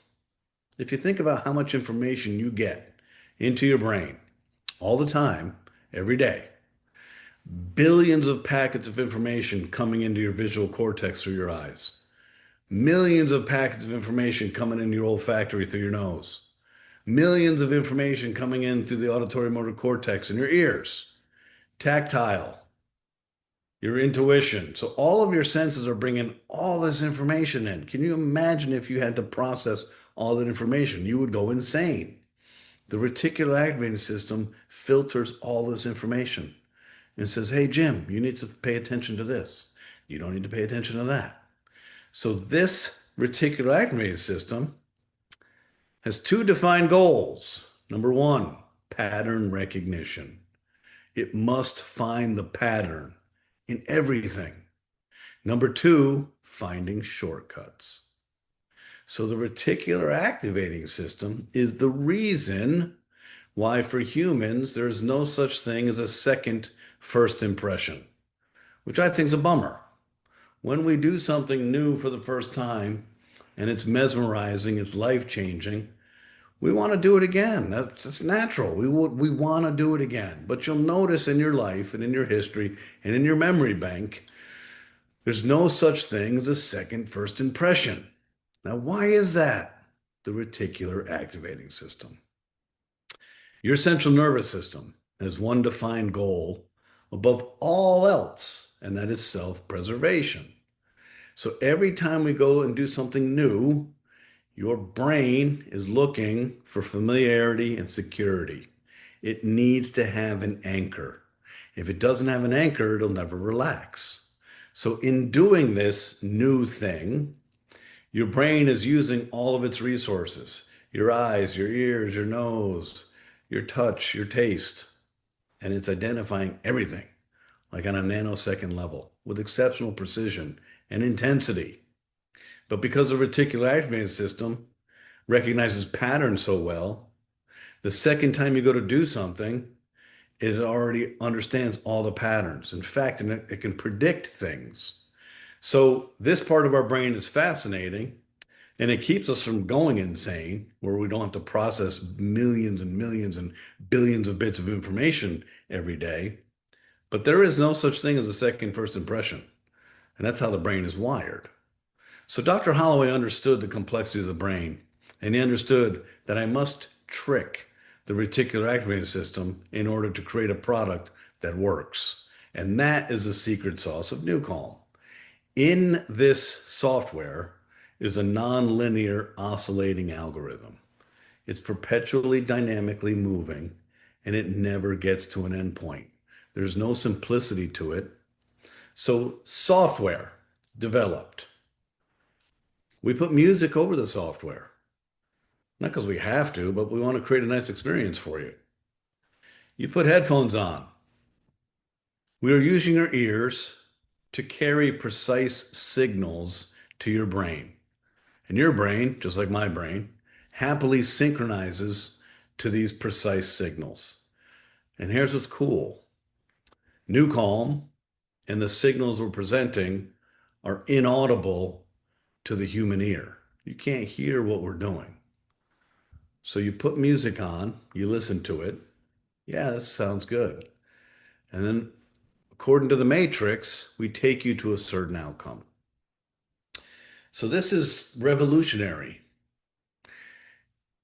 If you think about how much information you get into your brain all the time, every day, billions of packets of information coming into your visual cortex through your eyes, millions of packets of information coming into your olfactory through your nose, Millions of information coming in through the auditory motor cortex in your ears, tactile, your intuition. So all of your senses are bringing all this information in. Can you imagine if you had to process all that information? You would go insane. The reticular activating system filters all this information and says, hey, Jim, you need to pay attention to this. You don't need to pay attention to that. So this reticular activating system has two defined goals. Number one, pattern recognition. It must find the pattern in everything. Number two, finding shortcuts. So the reticular activating system is the reason why for humans there's no such thing as a second first impression, which I think is a bummer. When we do something new for the first time and it's mesmerizing, it's life-changing, we want to do it again. That's natural. We want to do it again. But you'll notice in your life and in your history and in your memory bank, there's no such thing as a second first impression. Now, why is that? The reticular activating system. Your central nervous system has one defined goal above all else, and that is self-preservation. So every time we go and do something new, your brain is looking for familiarity and security. It needs to have an anchor. If it doesn't have an anchor, it'll never relax. So in doing this new thing, your brain is using all of its resources, your eyes, your ears, your nose, your touch, your taste, and it's identifying everything, like on a nanosecond level, with exceptional precision and intensity. But because the reticular activating system recognizes patterns so well, the second time you go to do something, it already understands all the patterns. In fact, it can predict things. So this part of our brain is fascinating, and it keeps us from going insane, where we don't have to process millions and millions and billions of bits of information every day. But there is no such thing as a second first impression. And that's how the brain is wired. So Dr. Holloway understood the complexity of the brain, and he understood that I must trick the reticular activating system in order to create a product that works. And that is the secret sauce of NuCalm. In this software is a nonlinear oscillating algorithm. It's perpetually dynamically moving, and it never gets to an endpoint. There's no simplicity to it. So software developed. We put music over the software. Not because we have to, but we want to create a nice experience for you. You put headphones on. We are using your ears to carry precise signals to your brain. And your brain, just like my brain, happily synchronizes to these precise signals. And here's what's cool. NuCalm and the signals we're presenting are inaudible to the human ear. You can't hear what we're doing. So you put music on, you listen to it. Yeah, this sounds good. And then, according to the matrix, we take you to a certain outcome. So this is revolutionary.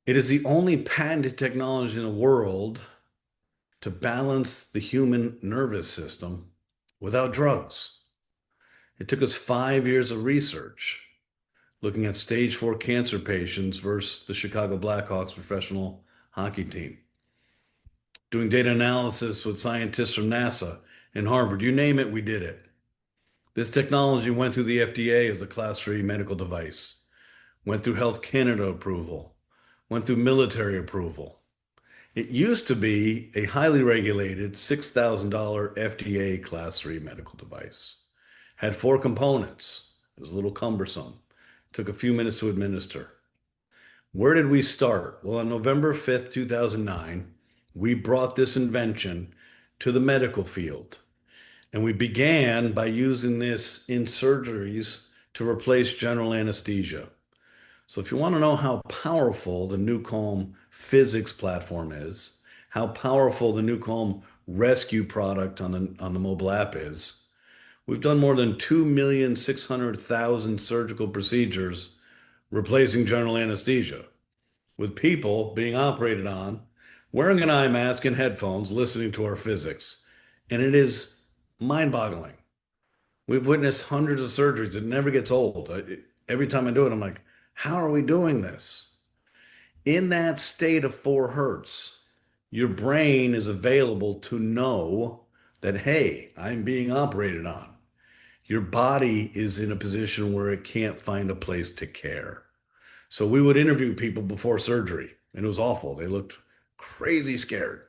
It is the only patented technology in the world to balance the human nervous system without drugs. It took us 5 years of research looking at stage 4 cancer patients versus the Chicago Blackhawks professional hockey team. Doing data analysis with scientists from NASA and Harvard, you name it, we did it. This technology went through the FDA as a Class 3 medical device, went through Health Canada approval, went through military approval. It used to be a highly regulated $6,000 FDA Class 3 medical device. Had 4 components. It was a little cumbersome. Took a few minutes to administer. Where did we start? Well, on November 5th, 2009, we brought this invention to the medical field. And we began by using this in surgeries to replace general anesthesia. So if you want to know how powerful the NuCalm physics platform is, how powerful the NuCalm rescue product on the mobile app is, we've done more than 2,600,000 surgical procedures replacing general anesthesia. with people being operated on, wearing an eye mask and headphones, listening to our physics. And it is mind-boggling. We've witnessed hundreds of surgeries. It never gets old. Every time I do it, I'm like, how are we doing this? In that state of 4 hertz, your brain is available to know that, hey, I'm being operated on. Your body is in a position where it can't find a place to care. So we would interview people before surgery, and it was awful. They looked crazy scared.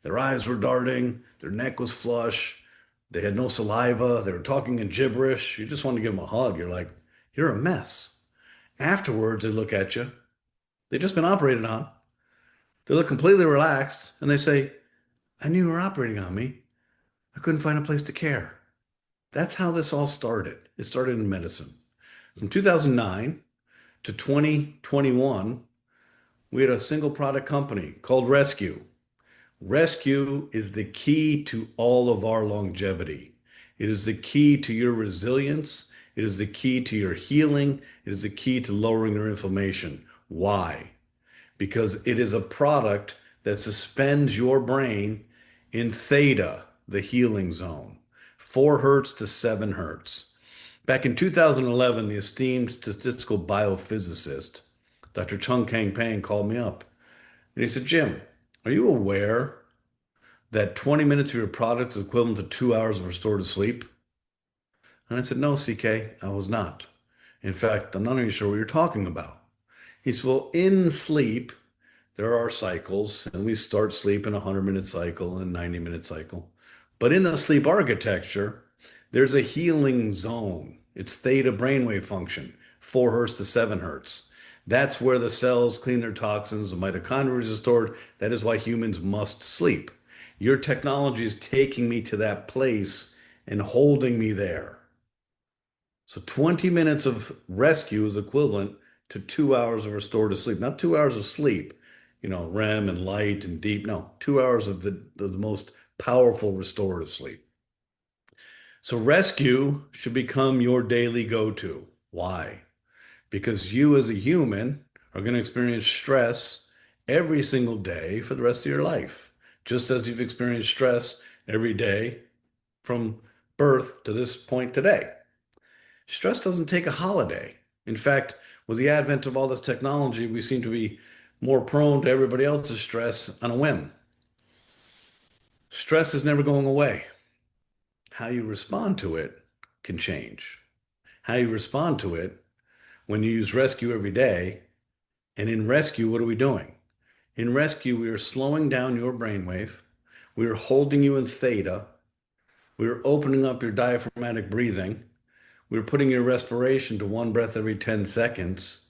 Their eyes were darting, their neck was flush, they had no saliva, they were talking in gibberish. You just want to give them a hug. You're like, you're a mess. Afterwards, they look at you. They've just been operated on. They look completely relaxed, and they say, I knew you were operating on me. I couldn't find a place to care. That's how this all started. It started in medicine. From 2009 to 2021, we had a single product company called Rescue. Rescue is the key to all of our longevity. It is the key to your resilience. It is the key to your healing. It is the key to lowering your inflammation. Why? Because it is a product that suspends your brain in theta, the healing zone, 4 hertz to 7 hertz. Back in 2011, the esteemed statistical biophysicist, Dr. Chung Kang Pang, called me up and he said, Jim, are you aware that 20 minutes of your product is equivalent to 2 hours of restorative sleep? And I said, no, CK, I was not. In fact, I'm not even sure what you're talking about. He said, well, in sleep, there are cycles, and we start sleep in a 100-minute cycle and 90-minute cycle. But in the sleep architecture, there's a healing zone. It's theta brainwave function, 4 hertz to 7 hertz. That's where the cells clean their toxins, the mitochondria is stored. That is why humans must sleep. Your technology is taking me to that place and holding me there. So 20 minutes of rescue is equivalent to 2 hours of restorative sleep. Not 2 hours of sleep, REM and light and deep. No, 2 hours of the most powerful restorative sleep. So rescue should become your daily go-to. Why? Because you as a human are going to experience stress every single day for the rest of your life, just as you've experienced stress every day from birth to this point today. Stress doesn't take a holiday. In fact, with the advent of all this technology, we seem to be more prone to everybody else's stress on a whim. Stress is never going away. How you respond to it can change. How you respond to it when you use rescue every day. And in rescue, what are we doing? In rescue, we are slowing down your brainwave. We are holding you in theta. We are opening up your diaphragmatic breathing. We are putting your respiration to 1 breath every 10 seconds.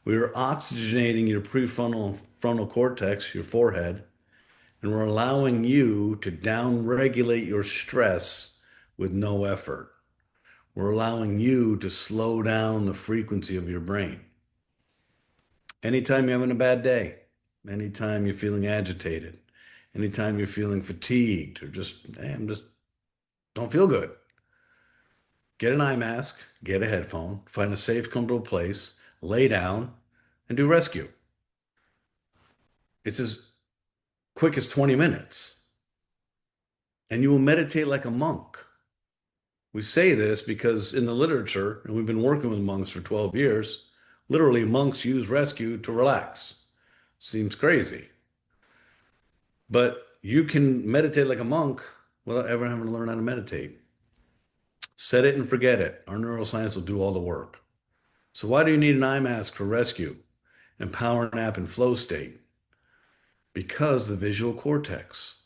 We are oxygenating your prefrontal and frontal cortex, your forehead, and we're allowing you to down-regulate your stress with no effort. We're allowing you to slow down the frequency of your brain. Anytime you're having a bad day, anytime you're feeling agitated, anytime you're feeling fatigued or just, hey, don't feel good, get an eye mask, get a headphone, find a safe, comfortable place, lay down, and do rescue. It's as quick as 20 minutes. And you will meditate like a monk. We say this because in the literature, and we've been working with monks for 12 years, literally monks use rescue to relax. Seems crazy. But you can meditate like a monk without ever having to learn how to meditate. Set it and forget it. Our neuroscience will do all the work. So why do you need an eye mask for rescue and power nap and flow state? Because the visual cortex.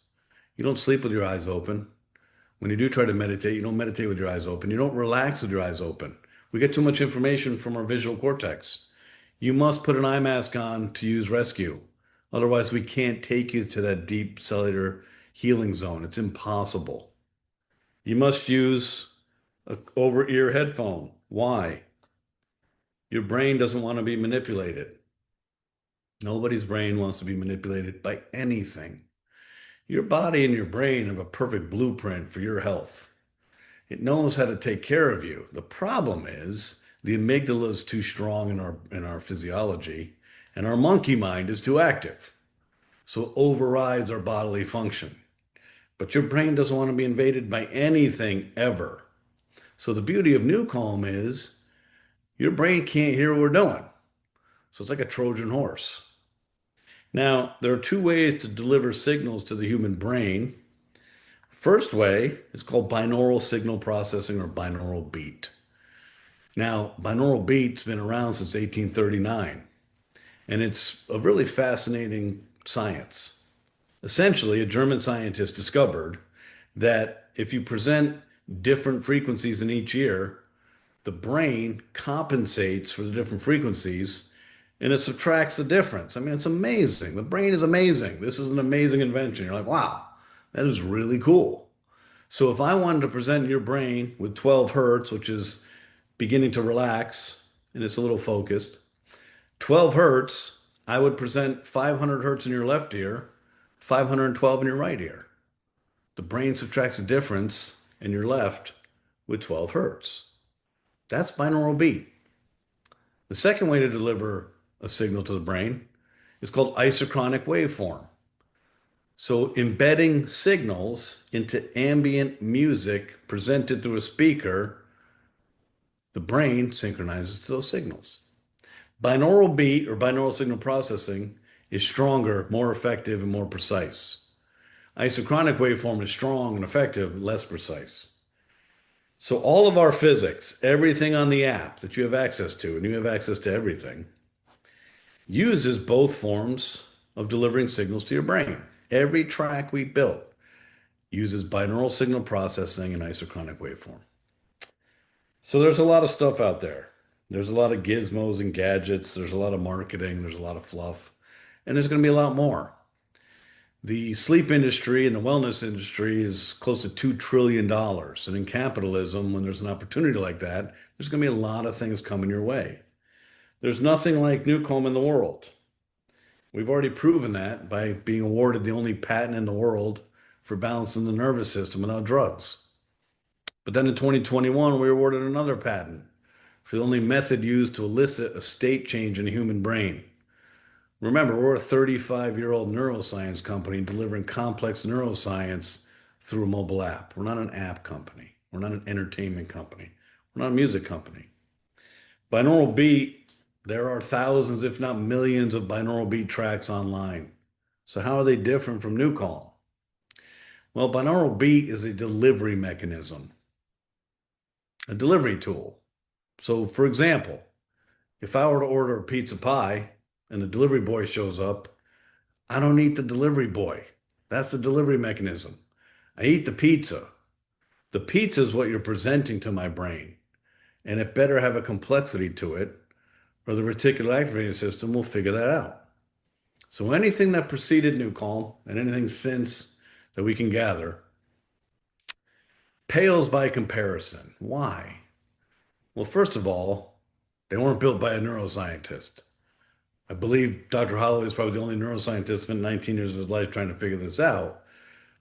You don't sleep with your eyes open. When you do try to meditate, you don't meditate with your eyes open. You don't relax with your eyes open. We get too much information from our visual cortex. You must put an eye mask on to use rescue. Otherwise, we can't take you to that deep cellular healing zone. It's impossible. You must use an over-ear headphone. Why? Your brain doesn't want to be manipulated. Nobody's brain wants to be manipulated by anything. Your body and your brain have a perfect blueprint for your health. It knows how to take care of you. The problem is the amygdala is too strong in our physiology, And our monkey mind is too active. So it overrides our bodily function. But your brain doesn't want to be invaded by anything ever. So the beauty of New Calm is your brain can't hear what we're doing. So it's like a Trojan horse. Now, there are two ways to deliver signals to the human brain. First way is called binaural signal processing or binaural beat. Now, binaural beat's been around since 1839, and it's a really fascinating science. Essentially, a German scientist discovered that if you present different frequencies in each ear, the brain compensates for the different frequencies and it subtracts the difference. I mean, it's amazing. The brain is amazing. This is an amazing invention. You're like, wow, that is really cool. So if I wanted to present your brain with 12 hertz, which is beginning to relax and it's a little focused, 12 hertz, I would present 500 hertz in your left ear, 512 in your right ear. The brain subtracts the difference and you're left with 12 hertz. That's binaural beat. The second way to deliver a signal to the brain is called isochronic waveform. So embedding signals into ambient music presented through a speaker, the brain synchronizes to those signals. Binaural beat or binaural signal processing is stronger, more effective, and more precise. Isochronic waveform is strong and effective, less precise. So all of our physics, everything on the app that you have access to, and you have access to everything, uses both forms of delivering signals to your brain. Every track we built uses binaural signal processing and isochronic waveform. So there's a lot of stuff out there. There's a lot of gizmos and gadgets. There's a lot of marketing. There's a lot of fluff. And there's going to be a lot more. The sleep industry and the wellness industry is close to $2 trillion. And in capitalism, when there's an opportunity like that, there's going to be a lot of things coming your way. There's nothing like Newcomb in the world. We've already proven that by being awarded the only patent in the world for balancing the nervous system without drugs. But then in 2021, we were awarded another patent for the only method used to elicit a state change in the human brain. Remember, we're a 35-year-old neuroscience company delivering complex neuroscience through a mobile app. We're not an app company. We're not an entertainment company. We're not a music company. Binaural beat, there are thousands, if not millions, of binaural beat tracks online. So how are they different from Newcomb? Well, binaural beat is a delivery mechanism, a delivery tool. So for example, if I were to order a pizza pie and the delivery boy shows up, I don't eat the delivery boy. That's the delivery mechanism. I eat the pizza. The pizza is what you're presenting to my brain, and it better have a complexity to it, or the reticular activating system will figure that out. So anything that preceded Newcomb and anything since that we can gather pales by comparison. Why? Well, first of all, they weren't built by a neuroscientist. I believe Dr. Holloway is probably the only neuroscientist spent 19 years of his life trying to figure this out.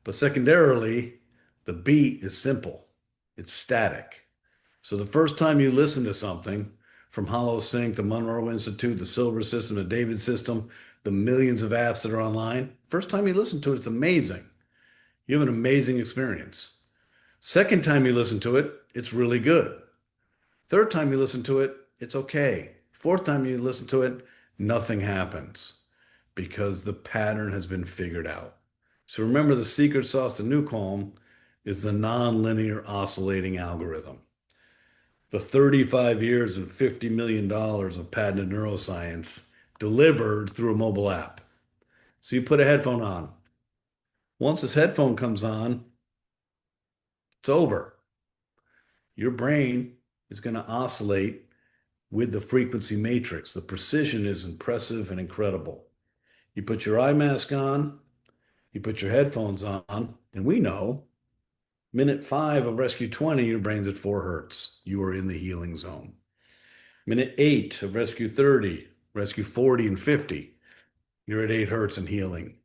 But secondarily, the beat is simple. It's static. So the first time you listen to something, from HoloSync, the Monroe Institute, the Silver System, the David System, the millions of apps that are online, first time you listen to it, it's amazing. You have an amazing experience. Second time you listen to it, it's really good. Third time you listen to it, it's okay. Fourth time you listen to it, nothing happens because the pattern has been figured out. So remember, the secret sauce to Newcomb is the nonlinear oscillating algorithm. The 35 years and $50 million of patented neuroscience delivered through a mobile app. So you put a headphone on. Once this headphone comes on, it's over. Your brain is going to oscillate with the frequency matrix. The precision is impressive and incredible. You put your eye mask on, you put your headphones on, and we know minute 5 of Rescue 20, your brain's at 4 hertz. You are in the healing zone. Minute 8 of Rescue 30, Rescue 40 and 50, you're at 8 hertz and healing.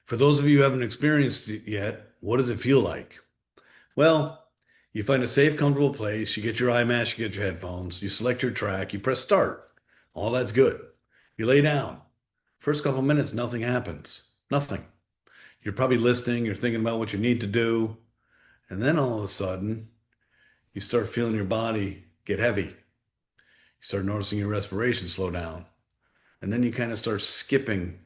For those of you who haven't experienced it yet, what does it feel like? Well, you find a safe, comfortable place, you get your eye mask, you get your headphones, you select your track, you press start. All that's good. You lay down. First couple minutes, nothing happens. Nothing. You're probably listening, you're thinking about what you need to do. And then all of a sudden, you start feeling your body get heavy. You start noticing your respiration slow down. And then you kind of start skipping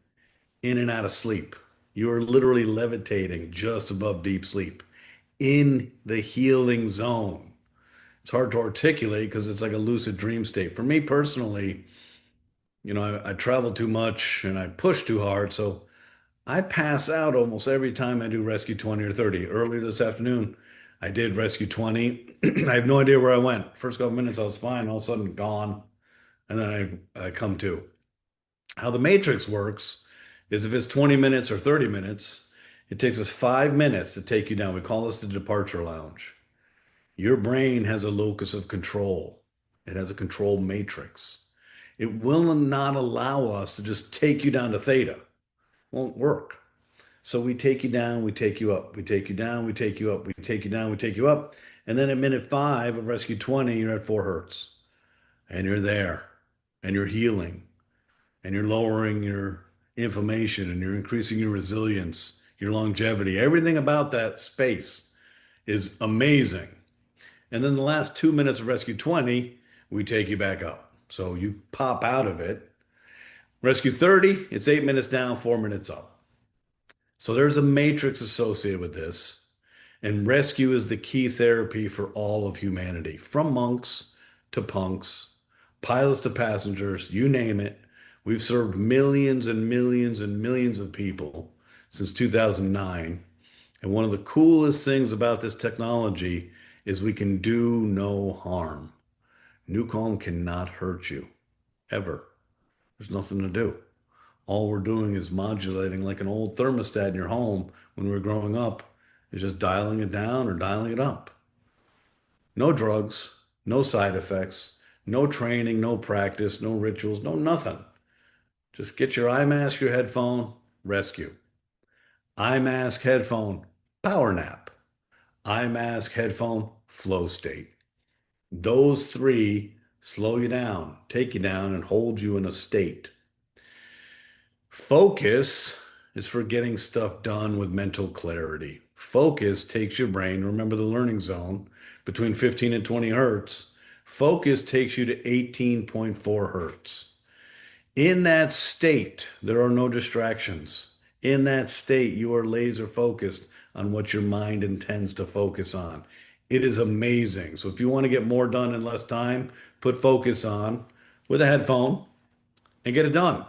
in and out of sleep. You are literally levitating just above deep sleep in the healing zone. It's hard to articulate because it's like a lucid dream state. For me personally, I travel too much and I push too hard. So I pass out almost every time I do Rescue 20 or 30. Earlier this afternoon, I did Rescue 20. I have no idea where I went. First couple minutes, I was fine. All of a sudden, gone. And then I come to. How the Matrix works is if it's 20 minutes or 30 minutes, it takes us 5 minutes to take you down. We call this the departure lounge. Your brain has a locus of control. It has a control matrix. It will not allow us to just take you down to theta. Won't work. So we take you down, we take you up, we take you down, we take you up, we take you down, we take you up. And then at minute 5 of Rescue 20, you're at 4 hertz. And you're there. And you're healing. And you're lowering your inflammation and you're increasing your resilience, your longevity. Everything about that space is amazing. And then the last 2 minutes of Rescue 20, we take you back up. So you pop out of it. Rescue 30, it's 8 minutes down, 4 minutes up. So there's a matrix associated with this. And rescue is the key therapy for all of humanity, from monks to punks, pilots to passengers, you name it. We've served millions and millions and millions of people since 2009. And one of the coolest things about this technology is we can do no harm. Nucalm cannot hurt you, ever. There's nothing to do. All we're doing is modulating like an old thermostat in your home when we were growing up, is just dialing it down or dialing it up. No drugs, no side effects, no training, no practice, no rituals, no nothing. Just get your eye mask, your headphone, rescue. Eye mask, headphone, power nap. Eye mask, headphone, flow state. Those three slow you down, take you down, and hold you in a state. Focus is for getting stuff done with mental clarity. Focus takes your brain, remember the learning zone, between 15 and 20 hertz. Focus takes you to 18.4 hertz. In that state, there are no distractions. In that state, you are laser focused on what your mind intends to focus on. It is amazing. So if you want to get more done in less time, put focus on with a headphone and get it done.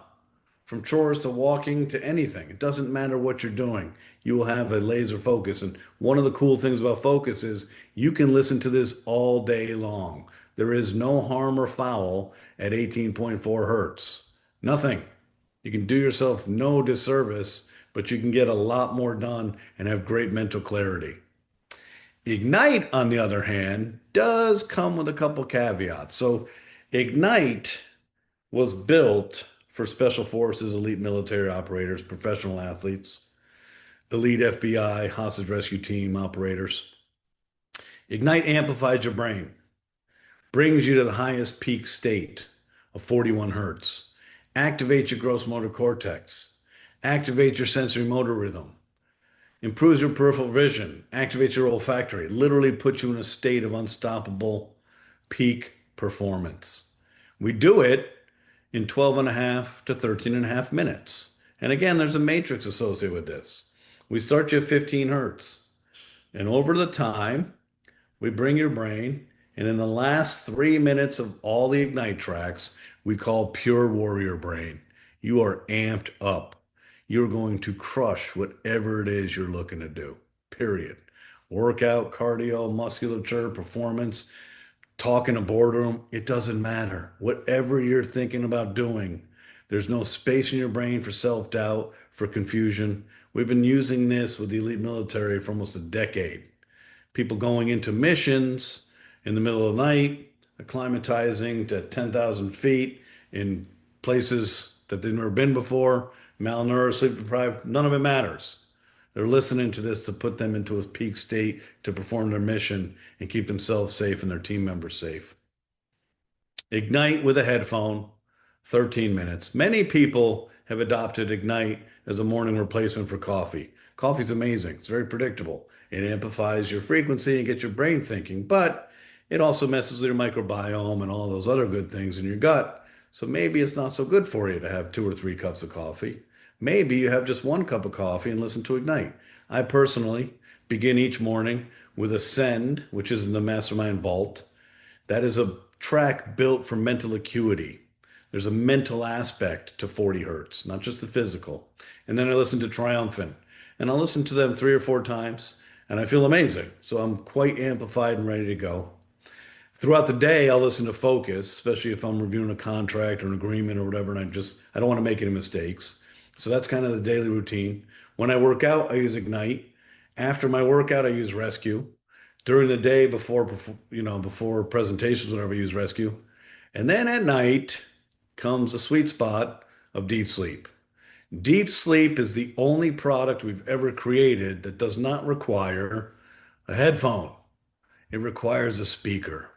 From chores to walking to anything. It doesn't matter what you're doing. You will have a laser focus. And one of the cool things about focus is you can listen to this all day long. There is no harm or foul at 18.4 hertz. Nothing. You can do yourself no disservice, but you can get a lot more done and have great mental clarity. Ignite, on the other hand, does come with a couple caveats. So Ignite was built for special forces, elite military operators, professional athletes, elite FBI, hostage rescue team operators. Ignite amplifies your brain, brings you to the highest peak state of 41 hertz, activates your gross motor cortex, activates your sensory motor rhythm, improves your peripheral vision, activates your olfactory, literally puts you in a state of unstoppable peak performance. We do it in 12 and a half to 13 and a half minutes. And again, there's a matrix associated with this. We start you at 15 hertz. And over the time, we bring your brain, and in the last 3 minutes of all the Ignite tracks, we call pure warrior brain. You are amped up. You're going to crush whatever it is you're looking to do, period. Workout, cardio, musculature, performance, talk in a boardroom, it doesn't matter. Whatever you're thinking about doing, there's no space in your brain for self-doubt, for confusion. We've been using this with the elite military for almost a decade. People going into missions in the middle of the night, acclimatizing to 10,000 feet in places that they've never been before, malnourished, sleep deprived, none of it matters. They're listening to this to put them into a peak state to perform their mission and keep themselves safe and their team members safe. Ignite with a headphone, 13 minutes. Many people have adopted Ignite as a morning replacement for coffee. Coffee's amazing. It's very predictable. It amplifies your frequency and gets your brain thinking, but it also messes with your microbiome and all those other good things in your gut. So maybe it's not so good for you to have 2 or 3 cups of coffee. Maybe you have just 1 cup of coffee and listen to Ignite. I personally begin each morning with Ascend, which is in the Mastermind Vault. That is a track built for mental acuity. There's a mental aspect to 40 hertz, not just the physical. And then I listen to Triumphant, and I'll listen to them 3 or 4 times, and I feel amazing. So I'm quite amplified and ready to go. Throughout the day, I'll listen to Focus, especially if I'm reviewing a contract or an agreement or whatever, and I don't want to make any mistakes. So that's kind of the daily routine. When I work out, I use Ignite. After my workout, I use Rescue. During the day, before presentations, whatever, I use Rescue. And then at night comes the sweet spot of deep sleep. Deep sleep is the only product we've ever created that does not require a headphone. It requires a speaker.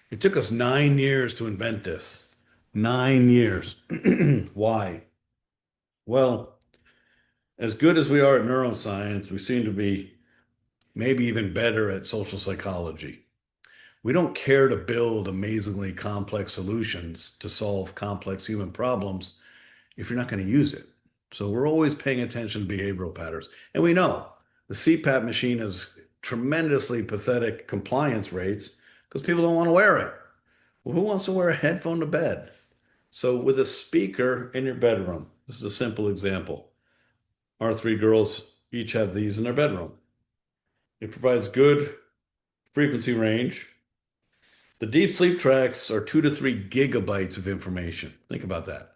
It took us 9 years to invent this. 9 years. Why? Well, as good as we are at neuroscience, we seem to be maybe even better at social psychology. We don't care to build amazingly complex solutions to solve complex human problems if you're not going to use it. So we're always paying attention to behavioral patterns. And we know the CPAP machine has tremendously pathetic compliance rates because people don't want to wear it. Well, who wants to wear a headphone to bed? So with a speaker in your bedroom, this is a simple example. Our 3 girls each have these in their bedroom. It provides good frequency range. The deep sleep tracks are 2 to 3 gigabytes of information. Think about that.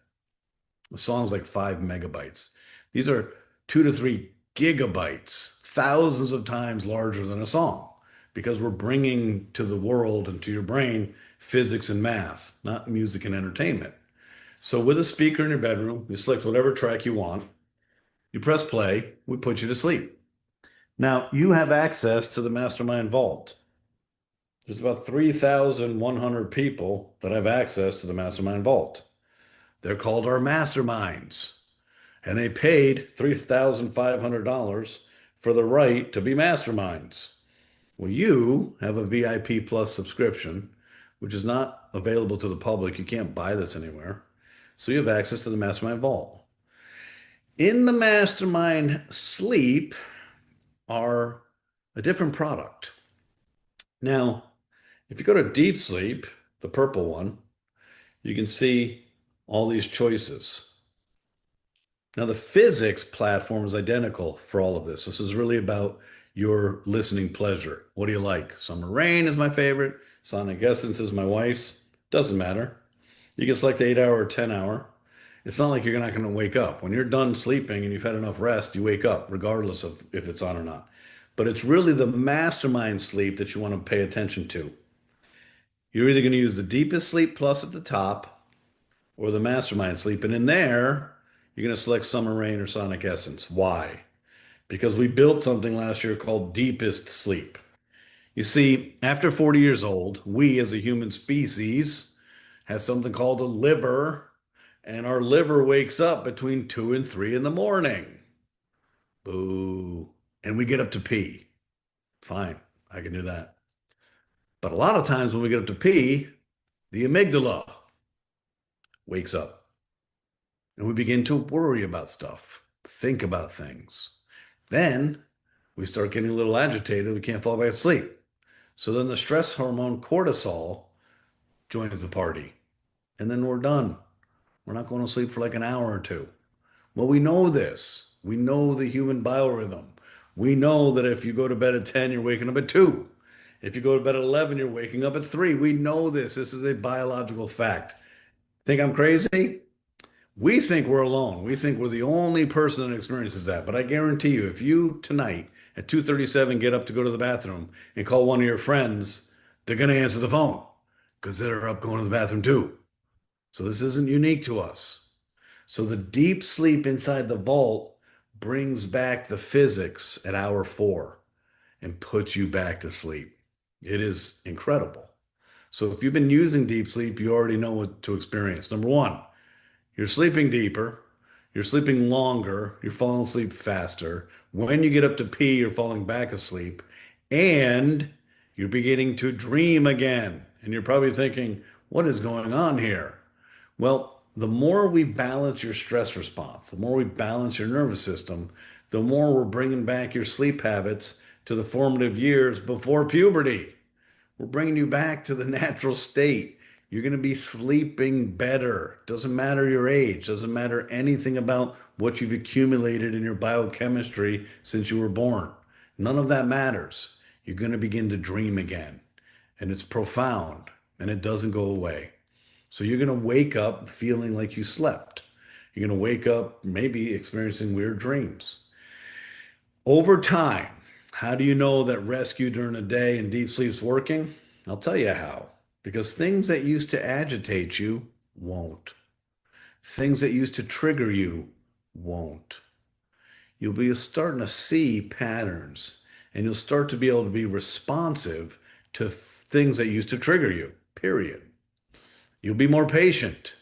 A song's like 5 megabytes. These are 2 to 3 gigabytes, thousands of times larger than a song, because we're bringing to the world and to your brain physics and math, not music and entertainment. So with a speaker in your bedroom, you select whatever track you want, you press play, we put you to sleep. Now, you have access to the Mastermind Vault. There's about 3,100 people that have access to the Mastermind Vault. They're called our masterminds, and they paid $3,500 for the right to be masterminds. Well, you have a VIP Plus subscription, which is not available to the public. You can't buy this anywhere. So you have access to the Mastermind Vault. In the Mastermind Sleep are a different product. Now, if you go to Deep Sleep, the purple one, you can see all these choices. Now, the physics platform is identical for all of this. This is really about your listening pleasure. What do you like? Summer Rain is my favorite. Sonic Essence is my wife's. Doesn't matter. You can select 8-hour or 10-hour. It's not like you're not going to wake up. When you're done sleeping and you've had enough rest, you wake up regardless of if it's on or not. But it's really the mastermind sleep that you want to pay attention to. You're either going to use the Deepest Sleep Plus at the top or the Mastermind Sleep. And in there, you're going to select Summer Rain or Sonic Essence. Why? Because we built something last year called Deepest Sleep. You see, after 40 years old, we as a human species have something called a liver, and our liver wakes up between 2 and 3 in the morning. Boo. And we get up to pee. Fine, I can do that. But a lot of times when we get up to pee, the amygdala wakes up. And we begin to worry about stuff, think about things. Then we start getting a little agitated. We can't fall back to sleep. So then the stress hormone cortisol joins the party. And then we're done. We're not going to sleep for like an hour or 2. Well, we know this. We know the human biorhythm. We know that if you go to bed at 10, you're waking up at 2. If you go to bed at 11, you're waking up at 3. We know this. This is a biological fact. Think I'm crazy? We think we're alone. We think we're the only person that experiences that. But I guarantee you, if you tonight at 2:37 get up to go to the bathroom and call one of your friends, they're going to answer the phone because they're up going to the bathroom too. So this isn't unique to us. So the deep sleep inside the vault brings back the physics at hour 4 and puts you back to sleep. It is incredible. So if you've been using deep sleep, you already know what to experience. Number 1, You're sleeping deeper. You're sleeping longer. You're falling asleep faster. When you get up to pee, you're falling back asleep. And you're beginning to dream again. And you're probably thinking, what is going on here? Well, the more we balance your stress response, the more we balance your nervous system, the more we're bringing back your sleep habits to the formative years before puberty. We're bringing you back to the natural state. You're going to be sleeping better. Doesn't matter your age, doesn't matter anything about what you've accumulated in your biochemistry since you were born. None of that matters. You're going to begin to dream again. And it's profound and it doesn't go away. So you're going to wake up feeling like you slept. You're going to wake up maybe experiencing weird dreams. Over time, how do you know that rescue during the day and deep sleep's working? I'll tell you how. Because things that used to agitate you won't. Things that used to trigger you won't. You'll be starting to see patterns and you'll start to be able to be responsive to things that used to trigger you, period. You'll be more patient.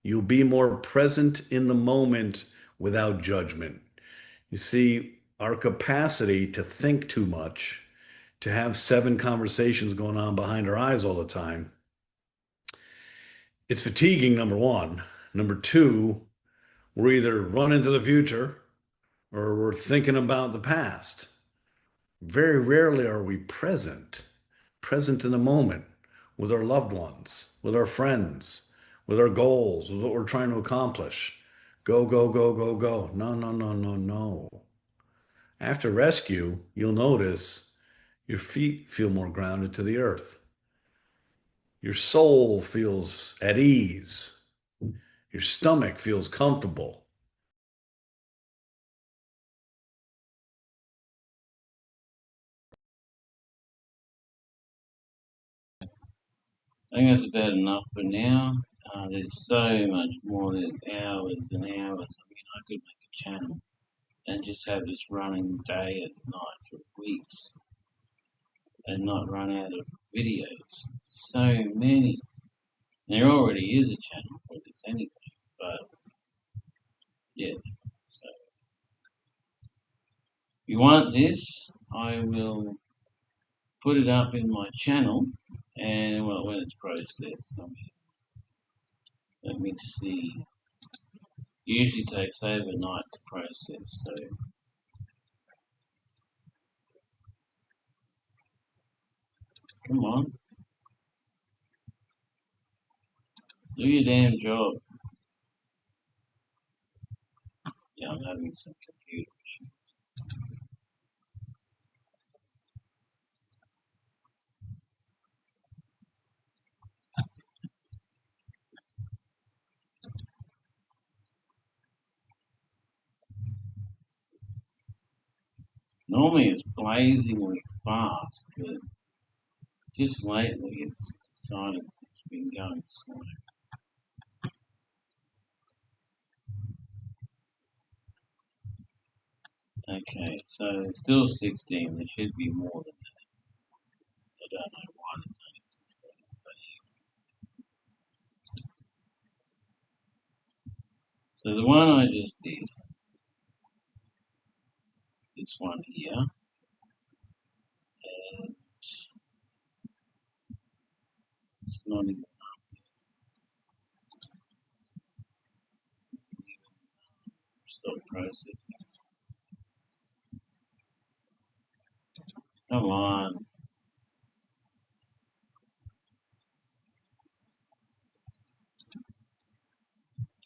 You'll be more present in the moment without judgment. You see, our capacity to think too much, to have 7 conversations going on behind our eyes all the time, it's fatiguing, number one. Number two, we're either running to the future or we're thinking about the past. Very rarely are we present in the moment with our loved ones, with our friends, with our goals, with what we're trying to accomplish. Go, go, go, go, go. No, no, no, no, no. After rescue, you'll notice your feet feel more grounded to the earth. Your soul feels at ease. Your stomach feels comfortable. I think that's about enough for now. There's so much more. There's hours and hours. I mean, I could make a channel and just have this running day and night for weeks and not run out of videos. So many. There already is a channel for this anyway, but yeah. So if you want this, I will put it up in my channel, and well, when it's processed, let me see. Usually takes overnight to process, so come on, do your damn job. Yeah, I'm having some computer issues. Normally it's blazingly fast, but just lately it's decided it's been going slow. Okay, so still 16. There should be more than that. I don't know why there's only 16. So the one I just did, this one here, and it's not even stop processing. Come on.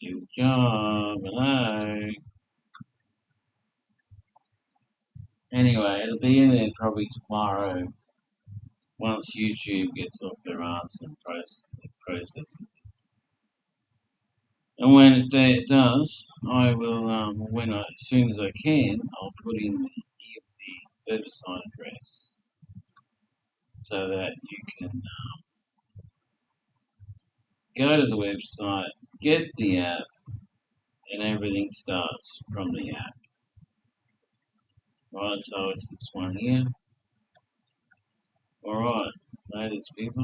Good job. Hello. Anyway, it'll be in there probably tomorrow once YouTube gets off their ass and process it. And when it does, I will, as soon as I can, I'll put in the website address so that you can go to the website, get the app, and everything starts from the app. Right, so it's this one here. Alright, ladies people.